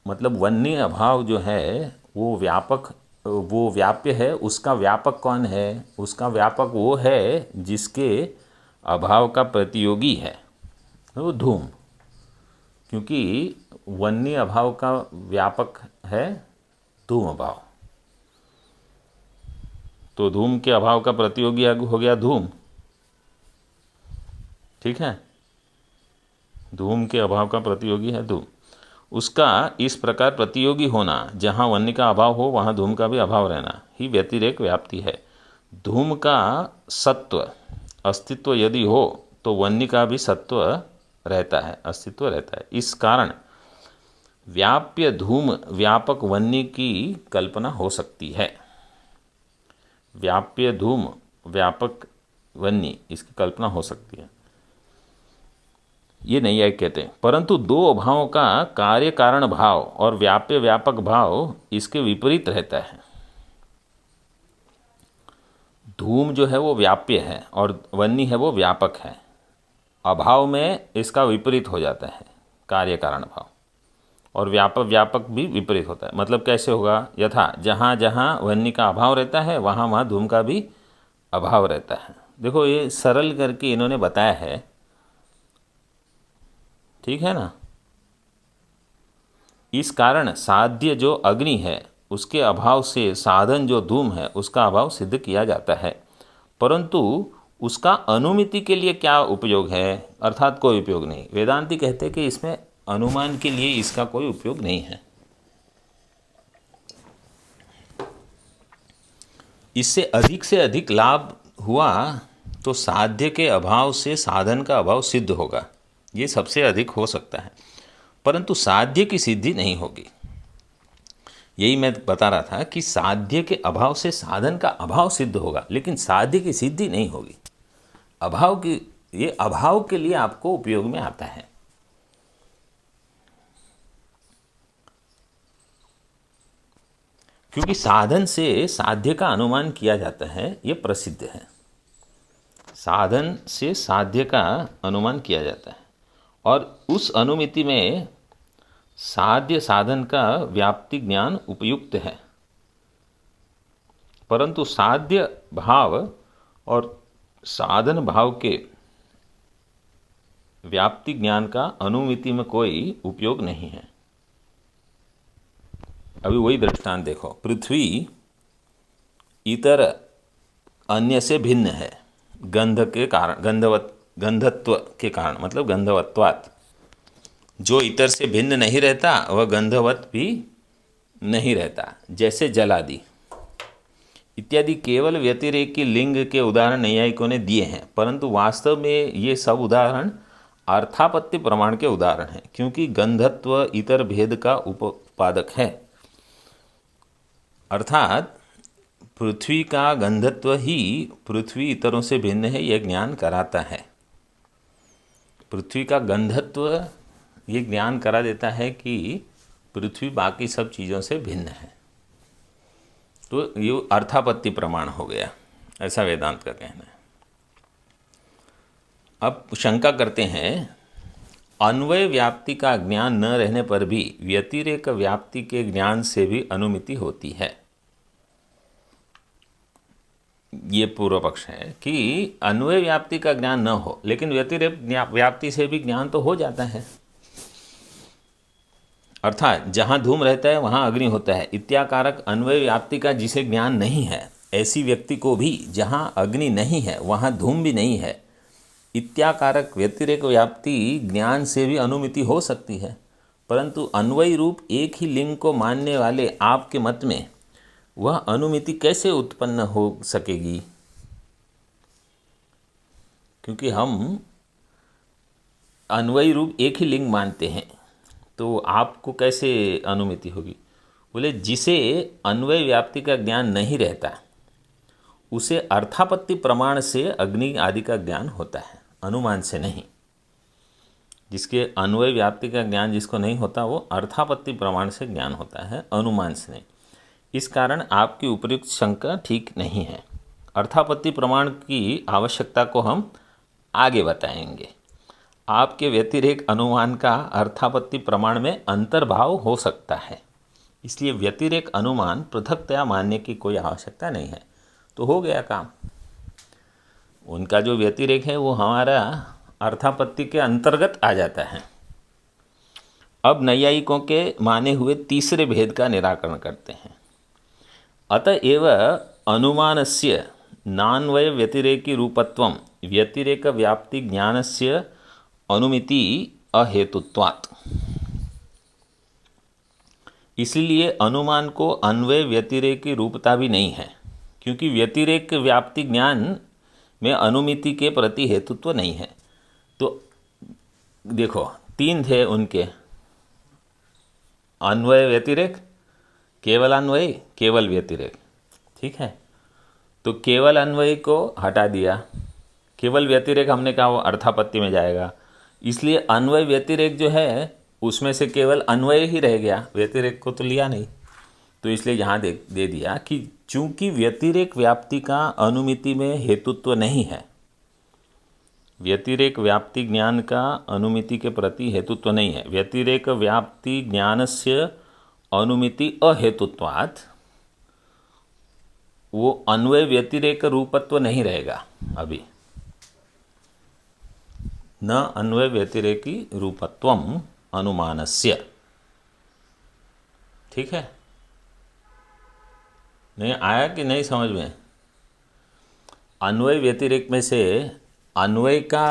मतलब वन्य अभाव जो है वो व्यापक, वो व्याप्य है, उसका व्यापक कौन है? उसका व्यापक वो है जिसके अभाव का प्रतियोगी है, वो धूम। क्योंकि वन्य अभाव का व्यापक है धूम अभाव, तो धूम के अभाव का प्रतियोगी हो गया धूम। ठीक है, धूम के अभाव का प्रतियोगी है धूम। उसका इस प्रकार प्रतियोगी होना, जहाँ वन्य का अभाव हो वहाँ धूम का भी अभाव रहना ही व्यतिरेक व्याप्ति है। धूम का सत्व अस्तित्व यदि हो तो वन्य का भी सत्व रहता है, अस्तित्व रहता है। इस कारण व्याप्य धूम व्यापक वन्य की कल्पना हो सकती है। व्याप्य धूम व्यापक वन्य, इसकी कल्पना हो सकती है, ये नैयायिक कहते हैं। परंतु दो अभावों का कार्य कारण भाव और व्याप्य व्यापक भाव इसके विपरीत रहता है। धूम जो है वो व्याप्य है और वन्य है वो व्यापक है। अभाव में इसका विपरीत हो जाता है, कार्य कारण भाव, और व्यापक व्यापक भी विपरीत होता है। मतलब कैसे होगा? यथा जहाँ जहाँ वन्य का अभाव रहता है वहाँ वहाँ धूम का भी अभाव रहता है। देखो ये सरल करके इन्होंने बताया है, ठीक है ना। इस कारण साध्य जो अग्नि है उसके अभाव से साधन जो धूम है उसका अभाव सिद्ध किया जाता है, परंतु उसका अनुमिति के लिए क्या उपयोग है? अर्थात कोई उपयोग नहीं। वेदांती कहते हैं कि इसमें अनुमान के लिए इसका कोई उपयोग नहीं है। इससे अधिक लाभ हुआ तो साध्य के अभाव से साधन का अभाव सिद्ध होगा, ये सबसे अधिक हो सकता है, परंतु साध्य की सिद्धि नहीं होगी। यही मैं बता रहा था कि साध्य के अभाव से साधन का अभाव सिद्ध होगा, लेकिन साध्य की सिद्धि नहीं होगी। अभाव की, ये अभाव के लिए आपको उपयोग में आता है। क्योंकि साधन से साध्य का अनुमान किया जाता है, ये प्रसिद्ध है। साधन से साध्य का अनुमान किया जाता है और उस अनुमिति में साध्य साधन का व्याप्ति ज्ञान उपयुक्त है, परंतु साध्य भाव और साधन भाव के व्याप्ति ज्ञान का अनुमिति में कोई उपयोग नहीं है। अभी वही दृष्टांत देखो, पृथ्वी इतर अन्य से भिन्न है गंध के कारण, गंधत्व के कारण, मतलब गंधवत्वात्। जो इतर से भिन्न नहीं रहता वह गंधवत भी नहीं रहता, जैसे जल आदि इत्यादि। केवल व्यतिरेक की लिंग के उदाहरण नैयायिकों ने दिए हैं, परंतु वास्तव में ये सब उदाहरण अर्थापत्ति प्रमाण के उदाहरण हैं, क्योंकि गंधत्व इतर भेद का उपादक है। अर्थात पृथ्वी का गंधत्व ही पृथ्वी इतरों से भिन्न है, यह ज्ञान कराता है। पृथ्वी का गंधत्व ये ज्ञान करा देता है कि पृथ्वी बाकी सब चीज़ों से भिन्न है। तो ये अर्थापत्ति प्रमाण हो गया, ऐसा वेदांत का कहना है। अब शंका करते हैं, अन्वय व्याप्ति का ज्ञान न रहने पर भी व्यतिरेक व्याप्ति के ज्ञान से भी अनुमिति होती है। ये पूर्व पक्ष है कि अन्वय व्याप्ति का ज्ञान न हो, लेकिन व्यतिरेक व्याप्ति से भी ज्ञान तो हो जाता है। अर्थात जहाँ धूम रहता है वहाँ अग्नि होता है इत्याकारक अन्वय व्याप्ति का जिसे ज्ञान नहीं है, ऐसी व्यक्ति को भी जहाँ अग्नि नहीं है वहाँ धूम भी नहीं है इत्याकारक व्यतिरेक व्याप्ति ज्ञान से भी अनुमिति हो सकती है। परंतु अन्वयी रूप एक ही लिंग को मानने वाले आपके मत में वह अनुमिति कैसे उत्पन्न हो सकेगी? क्योंकि हम अन्वयी रूप एक ही लिंग मानते हैं, तो आपको कैसे अनुमिति होगी? बोले जिसे अन्वय व्याप्ति का ज्ञान नहीं रहता उसे अर्थापत्ति प्रमाण से अग्नि आदि का ज्ञान होता है, अनुमान से नहीं। जिसके अन्वय व्याप्ति का ज्ञान जिसको नहीं होता वो अर्थापत्ति प्रमाण से ज्ञान होता है, अनुमान से नहीं। इस कारण आपकी उपयुक्त शंका ठीक नहीं है। अर्थापत्ति प्रमाण की आवश्यकता को हम आगे बताएंगे। आपके व्यतिरेक अनुमान का अर्थापत्ति प्रमाण में अंतर्भाव हो सकता है, इसलिए व्यतिरेक अनुमान पृथकतया मानने की कोई आवश्यकता नहीं है। तो हो गया काम। उनका जो व्यतिरेक है वो हमारा अर्थापत्ति के अंतर्गत आ जाता है। अब नैयायिकों के माने हुए तीसरे भेद का निराकरण करते हैं। अतएव अनुमानस्य नान्वय व्यतिरेकी रूपत्वं व्यतिरेक व्याप्ति ज्ञानस्य अनुमिति अहेतुत्वात्। इसलिए अनुमान को अन्वय व्यतिरेकी रूपता भी नहीं है, क्योंकि व्यतिरेक व्याप्ति ज्ञान में अनुमिति के प्रति हेतुत्व नहीं है। तो देखो, तीन थे उनके, अन्वय व्यतिरेक, केवल अन्वय, केवल व्यतिरेक। ठीक है, तो केवल अन्वय को हटा दिया, केवल व्यतिरेक हमने कहा वो अर्थापत्ति में जाएगा, इसलिए अन्वय व्यतिरेक जो है उसमें से केवल अन्वय ही रह गया, व्यतिरेक को तो लिया नहीं। तो इसलिए यहाँ दे दिया कि चूंकि व्यतिरेक व्याप्ति का अनुमिति में हेतुत्व नहीं है, व्यतिरेक व्याप्ति ज्ञान का अनुमिति के प्रति हेतुत्व नहीं है, व्यतिरेक व्याप्ति ज्ञानस्य अनुमिति अहेतुत्वात् वो अन्वय व्यतिरेक रूपत्व नहीं रहेगा अभी, न अन्वय व्यतिरेकी रूपत्वम अनुमानस्य। ठीक है, नहीं आया कि नहीं समझ में? अन्वय व्यतिरेक में से अन्वय का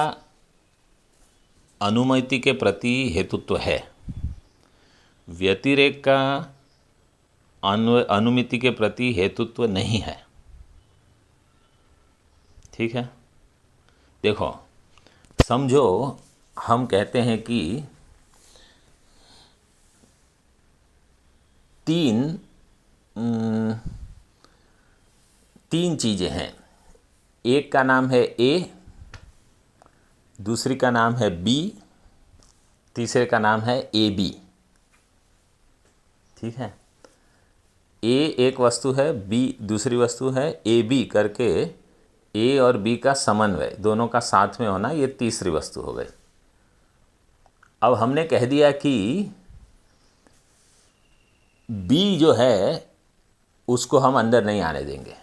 अनुमिति के प्रति हेतुत्व है, व्यतिरेक का अनुमिति के प्रति हेतुत्व नहीं है। ठीक है, देखो समझो, हम कहते हैं कि तीन चीज़ें हैं। एक का नाम है ए, दूसरी का नाम है बी, तीसरे का नाम है ए बी। ठीक है, ए एक वस्तु है, बी दूसरी वस्तु है, ए बी करके ए और बी का समन्वय, दोनों का साथ में होना, ये तीसरी वस्तु हो गई। अब हमने कह दिया कि बी जो है उसको हम अंदर नहीं आने देंगे।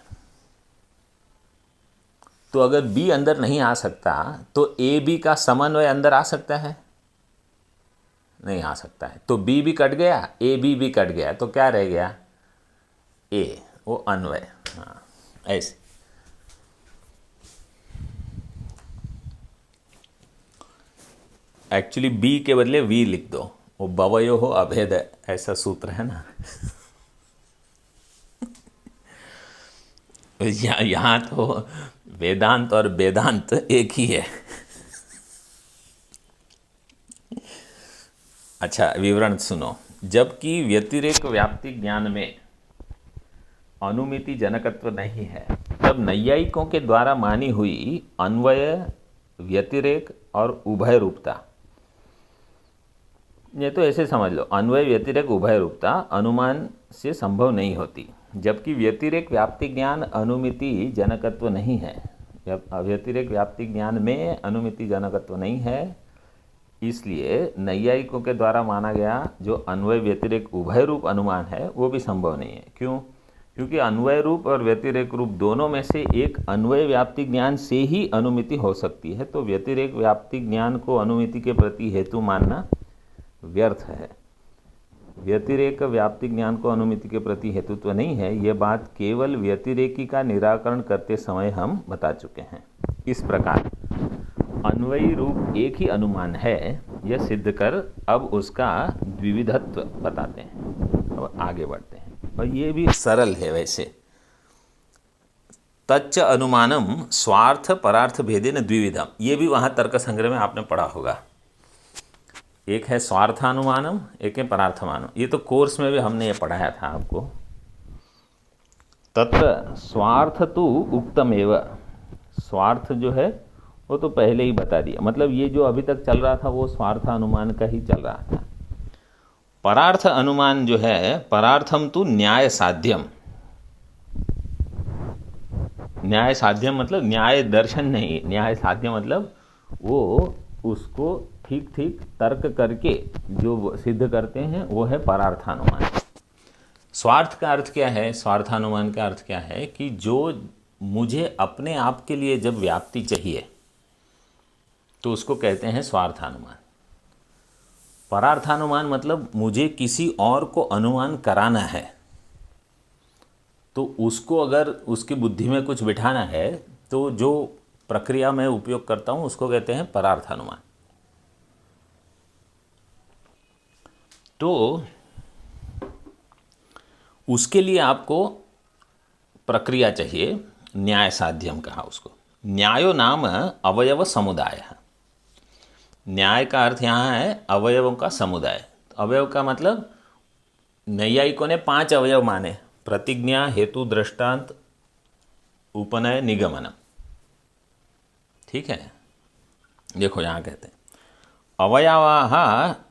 तो अगर बी अंदर नहीं आ सकता तो ए बी का समन्वय अंदर आ सकता है? नहीं आ सकता है। तो बी भी कट गया, ए बी भी कट गया, तो क्या रह गया? ए, वो अन्वय। हाँ, ऐसे एक्चुअली बी के बदले वी लिख दो, वो बवयो हो अभेद, ऐसा सूत्र है ना। यहाँ तो वेदांत और वेदांत एक ही है। अच्छा, विवरण सुनो। जबकि व्यतिरेक व्याप्ति ज्ञान में अनुमिति जनकत्व नहीं है, तब नैयायिकों के द्वारा मानी हुई अन्वय, व्यतिरेक और उभय रूपता, ये तो ऐसे समझ लो, अन्वय व्यतिरेक उभय रूपता अनुमान से संभव नहीं होती। जबकि व्यतिरेक व्याप्ति ज्ञान अनुमिति जनकत्व नहीं है, व्यतिरेक व्याप्ति ज्ञान में अनुमिति जनकत्व नहीं है, इसलिए नैयायिकों के द्वारा माना गया जो अन्वय व्यतिरेक उभय रूप अनुमान है वो भी संभव नहीं है। क्यों? क्योंकि अन्वय रूप और व्यतिरेक रूप दोनों में से एक अन्वय व्याप्ति ज्ञान से ही अनुमिति हो सकती है, तो व्यतिरेक व्याप्ति ज्ञान को अनुमिति के प्रति हेतु मानना व्यर्थ है। व्यतिरेक व्याप्ति ज्ञान को अनुमिति के प्रति हेतुत्व नहीं है, ये बात केवल व्यतिरेकी का निराकरण करते समय हम बता चुके हैं। इस प्रकार अन्वयी रूप एक ही अनुमान है, यह सिद्ध कर अब उसका द्विविधत्व बताते हैं। अब आगे बढ़ते हैं, और ये भी सरल है वैसे। तच्च अनुमानम स्वार्थ परार्थ भेदेन द्विविधम, ये भी वहाँ तर्क संग्रह में आपने पढ़ा होगा। एक है स्वार्थानुमानम, एक है परार्थमानम। ये तो कोर्स में भी हमने ये पढ़ाया था आपको। तत्र स्वार्थ तो उक्तम एव, स्वार्थ जो है वो तो पहले ही बता दिया, मतलब ये जो अभी तक चल रहा था वो स्वार्थ अनुमान का ही चल रहा था। परार्थ अनुमान जो है, परार्थम तो न्याय साध्यम, न्याय साध्यम मतलब न्याय दर्शन नहीं, न्याय साध्य मतलब वो उसको ठीक ठीक तर्क करके जो सिद्ध करते हैं वो है परार्थानुमान। स्वार्थ का अर्थ क्या है? स्वार्थानुमान का अर्थ क्या है कि जो मुझे अपने आप के लिए जब व्याप्ति चाहिए तो उसको कहते हैं स्वार्थानुमान। परार्थानुमान मतलब मुझे किसी और को अनुमान कराना है, तो उसको अगर उसकी बुद्धि में कुछ बिठाना है तो जो प्रक्रिया में उपयोग करता हूँ उसको कहते हैं परार्थानुमान। तो उसके लिए आपको प्रक्रिया चाहिए, न्याय साध्यम कहा उसको। न्यायो नाम अवयव समुदाय। न्याय का अर्थ यहाँ है अवयवों का समुदाय। अवयव का मतलब नैयायिकों ने 5 अवयव माने, प्रतिज्ञा, हेतु, दृष्टांत, उपनय, निगमन। ठीक है, देखो यहाँ कहते हैं अवयवाः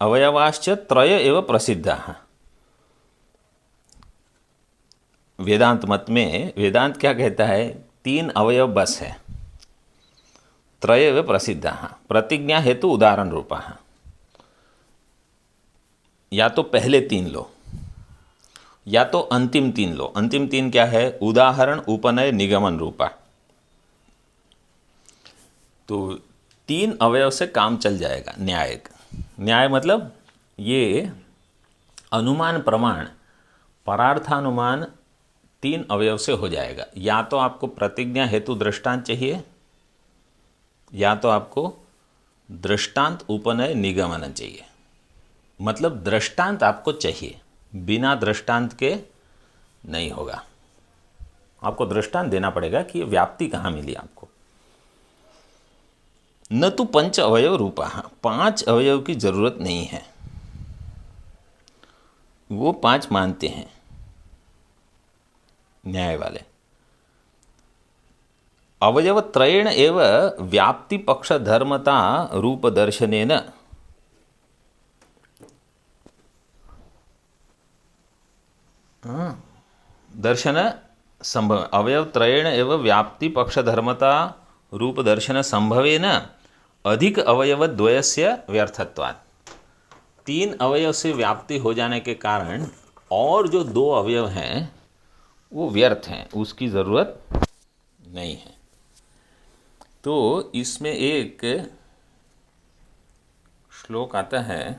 अवयवाश्च त्रय एव प्रसिद्धाः। वेदांत मत में वेदांत क्या कहता है? 3 अवयव बस है। त्रय एव प्रसिद्धाः, प्रतिज्ञा, हेतु, उदाहरण रूपाः। या तो पहले 3 लो या तो अंतिम 3 लो। अंतिम 3 क्या है? उदाहरण, उपनय, निगमन रूपा। तो 3 अवयव से काम चल जाएगा। न्याय मतलब ये अनुमान प्रमाण परार्थानुमान 3 अवयव से हो जाएगा। या तो आपको प्रतिज्ञा, हेतु, दृष्टांत चाहिए, या तो आपको दृष्टांत, उपनय, निगमन चाहिए। मतलब दृष्टांत आपको चाहिए, बिना दृष्टांत के नहीं होगा। आपको दृष्टांत देना पड़ेगा कि ये व्याप्ति कहाँ मिली आपको। न तो 5 अवयव रूपा, 5 अवयव की जरूरत नहीं है, वो 5 मानते हैं न्याय वाले। अवयव त्रयेण एव व्याप्ति पक्ष धर्मता रूप दर्शनेन दर्शन संभव। अवयव त्रयेण एव व्याप्ति पक्ष धर्मता रूप दर्शन संभवेन अधिक अवयव द्वयस्य व्यर्थत्वात्। 3 अवयव से व्याप्ति हो जाने के कारण और जो 2 अवयव हैं वो व्यर्थ हैं, उसकी ज़रूरत नहीं है। तो इसमें एक श्लोक आता है,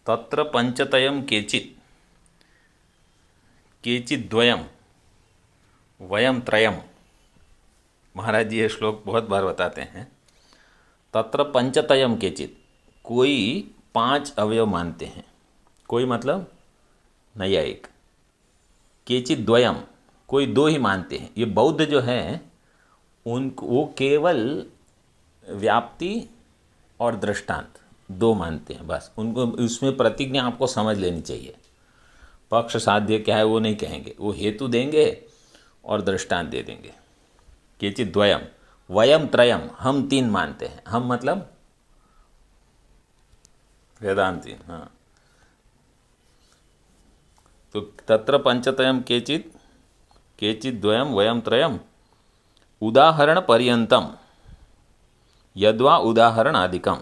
तत्र पंचतयम केचित् केचिद्वयम वयम त्रयम। महाराज जी ये श्लोक बहुत बार बताते हैं। तत्र पंचतयम केचित्, कोई 5 अवयव मानते हैं, कोई मतलब नैयायिक। केचिद्वयम, कोई 2 ही मानते हैं। ये बौद्ध जो हैं वो केवल व्याप्ति और दृष्टांत दो मानते हैं बस। उनको उसमें प्रतिज्ञा आपको समझ लेनी चाहिए। पक्ष साध्य क्या है वो नहीं कहेंगे, वो हेतु देंगे और दृष्टांत दे देंगे। केचित् द्वयम वयम त्रयम, हम तीन मानते हैं। हम मतलब वेदांती। हाँ, तो तत्र पंचतयम केचित् केचित् द्वयम वयम त्रयम उदाहरण पर्यंतम यद्वा उदाहरण आदिकम।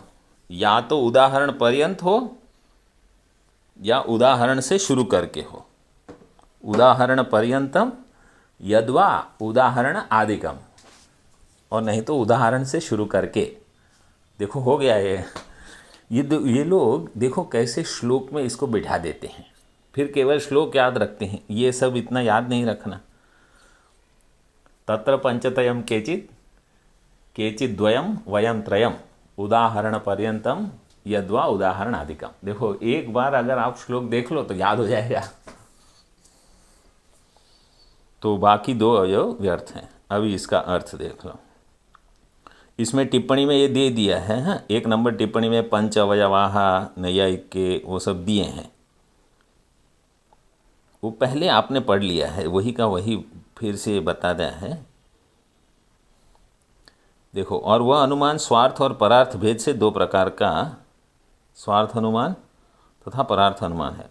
या तो उदाहरण पर्यंत हो या उदाहरण से शुरू करके हो। उदाहरण पर्यंतम यद्वा उदाहरण आदिकम, और नहीं तो उदाहरण से शुरू करके। देखो हो गया ये लोग देखो कैसे श्लोक में इसको बिठा देते हैं, फिर केवल श्लोक याद रखते हैं। ये सब इतना याद नहीं रखना। तत्र पंचतयम केचित् केचित् द्वयम वयम त्रयम उदाहरण पर्यंतम यद्वा उदाहरण आदिकम। देखो एक बार अगर आप श्लोक देख लो तो याद हो जाएगा, तो बाकी दो अवयव व्यर्थ हैं। अभी इसका अर्थ देख लो। इसमें टिप्पणी में ये दे दिया है। हाँ, 1 नंबर टिप्पणी में पंच अवयवाः नैयायिक के वो सब दिए हैं। वो पहले आपने पढ़ लिया है, वही का वही फिर से बता दिया है। देखो, और वह अनुमान स्वार्थ और परार्थ भेद से दो प्रकार का स्वार्थ अनुमान तथा परार्थ अनुमान है।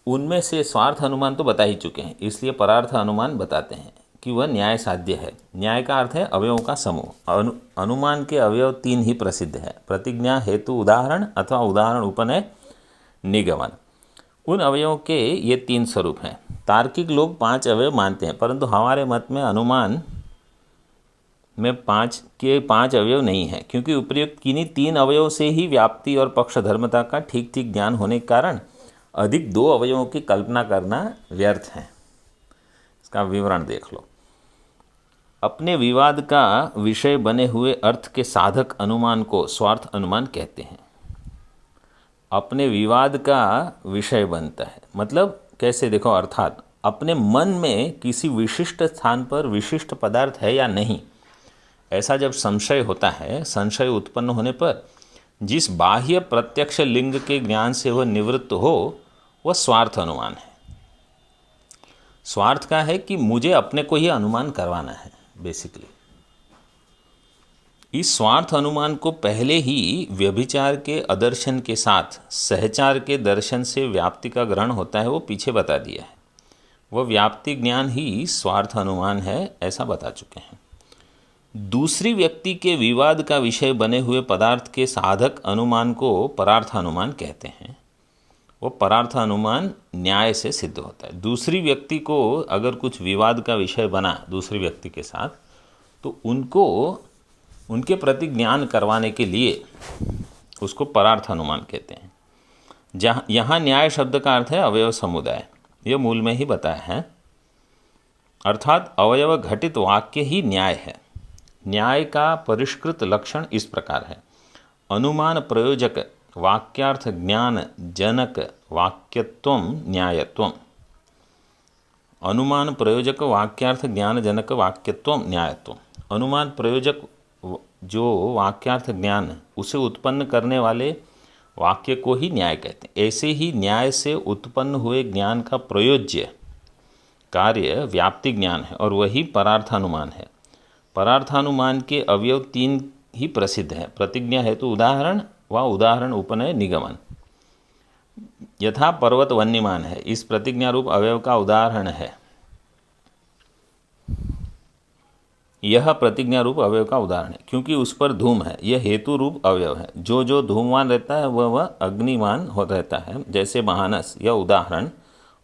उनमें से स्वार्थ अनुमान तो बता ही चुके हैं, इसलिए परार्थ अनुमान बताते हैं कि वह न्याय साध्य है। न्याय का अर्थ है अवयवों का समूह। अनुमान के अवयव 3 ही प्रसिद्ध है: प्रतिज्ञा, हेतु, उदाहरण अथवा उदाहरण, उपनय, निगमन। उन अवयवों के ये 3 स्वरूप हैं। तार्किक लोग 5 अवयव मानते हैं, परंतु हमारे मत में अनुमान में 5 अवयव नहीं है, क्योंकि उपर्युक्त किन्हीं 3 अवयवों से ही व्याप्ति और पक्षधर्मता का ठीक ठीक ज्ञान होने के कारण अधिक 2 अवयवों की कल्पना करना व्यर्थ है। इसका विवरण देख लो। अपने विवाद का विषय बने हुए अर्थ के साधक अनुमान को स्वार्थ अनुमान कहते हैं। अपने विवाद का विषय बनता है मतलब कैसे? देखो, अर्थात अपने मन में किसी विशिष्ट स्थान पर विशिष्ट पदार्थ है या नहीं, ऐसा जब संशय होता है, संशय उत्पन्न होने पर जिस बाह्य प्रत्यक्ष लिंग के ज्ञान से वह निवृत्त हो, वह स्वार्थ अनुमान है। स्वार्थ का है कि मुझे अपने को ही अनुमान करवाना है बेसिकली। इस स्वार्थ अनुमान को पहले ही व्यभिचार के अदर्शन के साथ सहचार के दर्शन से व्याप्ति का ग्रहण होता है, वो पीछे बता दिया है। वह व्याप्ति ज्ञान ही स्वार्थ अनुमान है, ऐसा बता चुके हैं। दूसरी व्यक्ति के विवाद का विषय बने हुए पदार्थ के साधक अनुमान को परार्थ अनुमान कहते हैं। वो परार्थ अनुमान न्याय से सिद्ध होता है। दूसरी व्यक्ति को अगर कुछ विवाद का विषय बना दूसरी व्यक्ति के साथ, तो उनको उनके प्रति ज्ञान करवाने के लिए उसको परार्थ अनुमान कहते हैं। जहाँ यहाँ न्याय शब्द का अर्थ है अवयव समुदाय, यह मूल में ही बताया है। अर्थात अवयव घटित वाक्य ही न्याय है। न्याय का परिष्कृत लक्षण इस प्रकार है: अनुमान प्रयोजक वाक्यार्थ ज्ञान जनक वाक्यत्वम न्यायत्वम। अनुमान प्रयोजक वाक्यार्थ ज्ञान जनक वाक्यत्वम न्यायत्वम। अनुमान प्रयोजक जो वाक्यार्थ ज्ञान उसे उत्पन्न करने वाले वाक्य को ही न्याय कहते हैं। ऐसे ही न्याय से उत्पन्न हुए ज्ञान का प्रयोज्य कार्य व्याप्ति ज्ञान है, और वही परार्थानुमान है। परार्थानुमान के अवयव 3 ही प्रसिद्ध हैं: प्रतिज्ञा, हेतु, उदाहरण व उदाहरण, उपनय, निगमन। यथा पर्वत वन्यमान है, इस प्रतिज्ञा रूप अवयव का उदाहरण है। यह प्रतिज्ञा रूप अवयव का उदाहरण है क्योंकि उस पर धूम है। यह हेतु रूप अवयव है। जो जो धूमवान रहता है वह अग्निमान हो रहता है, जैसे महानस, यह उदाहरण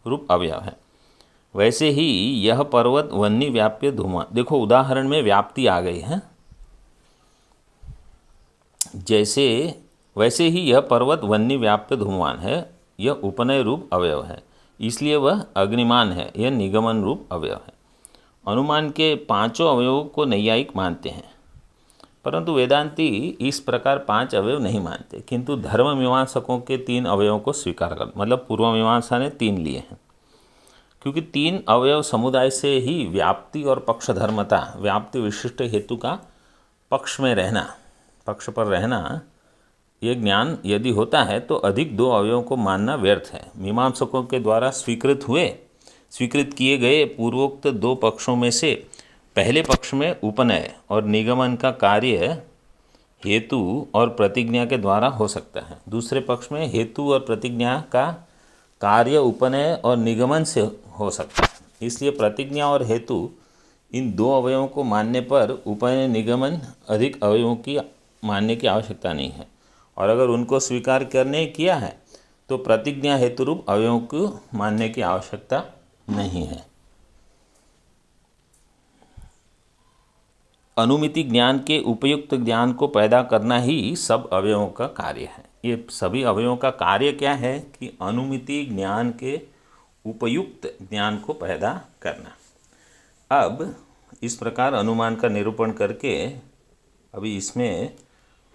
रूप अवयव है। वैसे ही यह पर्वत वन्य व्याप्य धूमवान। देखो, उदाहरण में व्याप्ति आ गई है। वैसे ही यह पर्वत वन्य व्याप्य धूमवान है, यह उपनय रूप अवयव है, इसलिए वह अग्निमान है, यह निगमन रूप अवयव है। अनुमान के 5 अवयवों को नैयायिक मानते हैं, परंतु वेदांती इस प्रकार 5 अवयव नहीं मानते, किंतु धर्म मीमांसकों के 3 अवयवों को स्वीकार कर, मतलब पूर्व मीमांसा ने 3 लिए हैं। क्योंकि तीन अवयव समुदाय से ही व्याप्ति और पक्षधर्मता, व्याप्ति विशिष्ट हेतु का पक्ष में रहना, पक्ष पर रहना, ये ज्ञान यदि होता है तो अधिक दो अवयवों को मानना व्यर्थ है। मीमांसकों के द्वारा स्वीकृत किए गए पूर्वोक्त दो पक्षों में से पहले पक्ष में उपनय और निगमन का कार्य हेतु और प्रतिज्ञा के द्वारा हो सकता है। दूसरे पक्ष में हेतु और प्रतिज्ञा का कार्य उपनय और निगमन से हो सकता है। इसलिए प्रतिज्ञा और हेतु इन दो अवयवों को मानने पर उपनय निगमन अधिक अवयवों की मानने की आवश्यकता नहीं है, और अगर उनको स्वीकार करने किया है तो प्रतिज्ञा हेतु रूप अवयवों को मानने की आवश्यकता नहीं है। अनुमिति ज्ञान के उपयुक्त ज्ञान को पैदा करना ही सब अवयवों का कार्य है। ये सभी अवयवों का कार्य क्या है कि अनुमिति ज्ञान के उपयुक्त ज्ञान को पैदा करना। अब इस प्रकार अनुमान का निरूपण करके अभी इसमें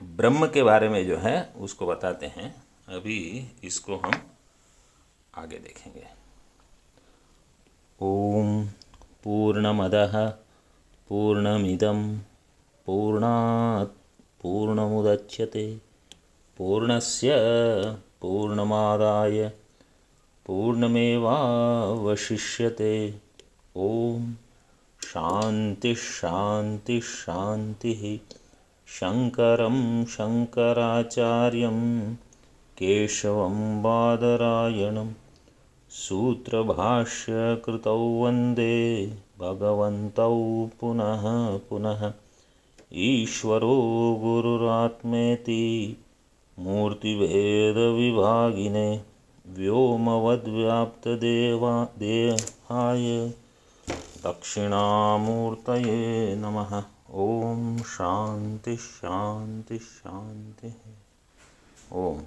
ब्रह्म के बारे में जो है उसको बताते हैं। अभी इसको हम आगे देखेंगे। ओम पूर्णमदः पूर्णमिदं पूर्णात् पूर्णमुदच्यते पूर्णस्य पूर्णमादाय पूर्णमेवावशिष्यते। ओम शांति शांति शांतिः। शंकरं शंकराचार्यं केशवं बादरायणं सूत्रभाष्यकृतौ वन्दे भगवन्तौ पुनः पुनः। ईश्वरो गुरुरात्मेति मूर्तिभेदविभागिने व्योमवद्व्याप्तदेहाय दक्षिणामूर्तये नमः। ओम शांति शांति शांति। ओम।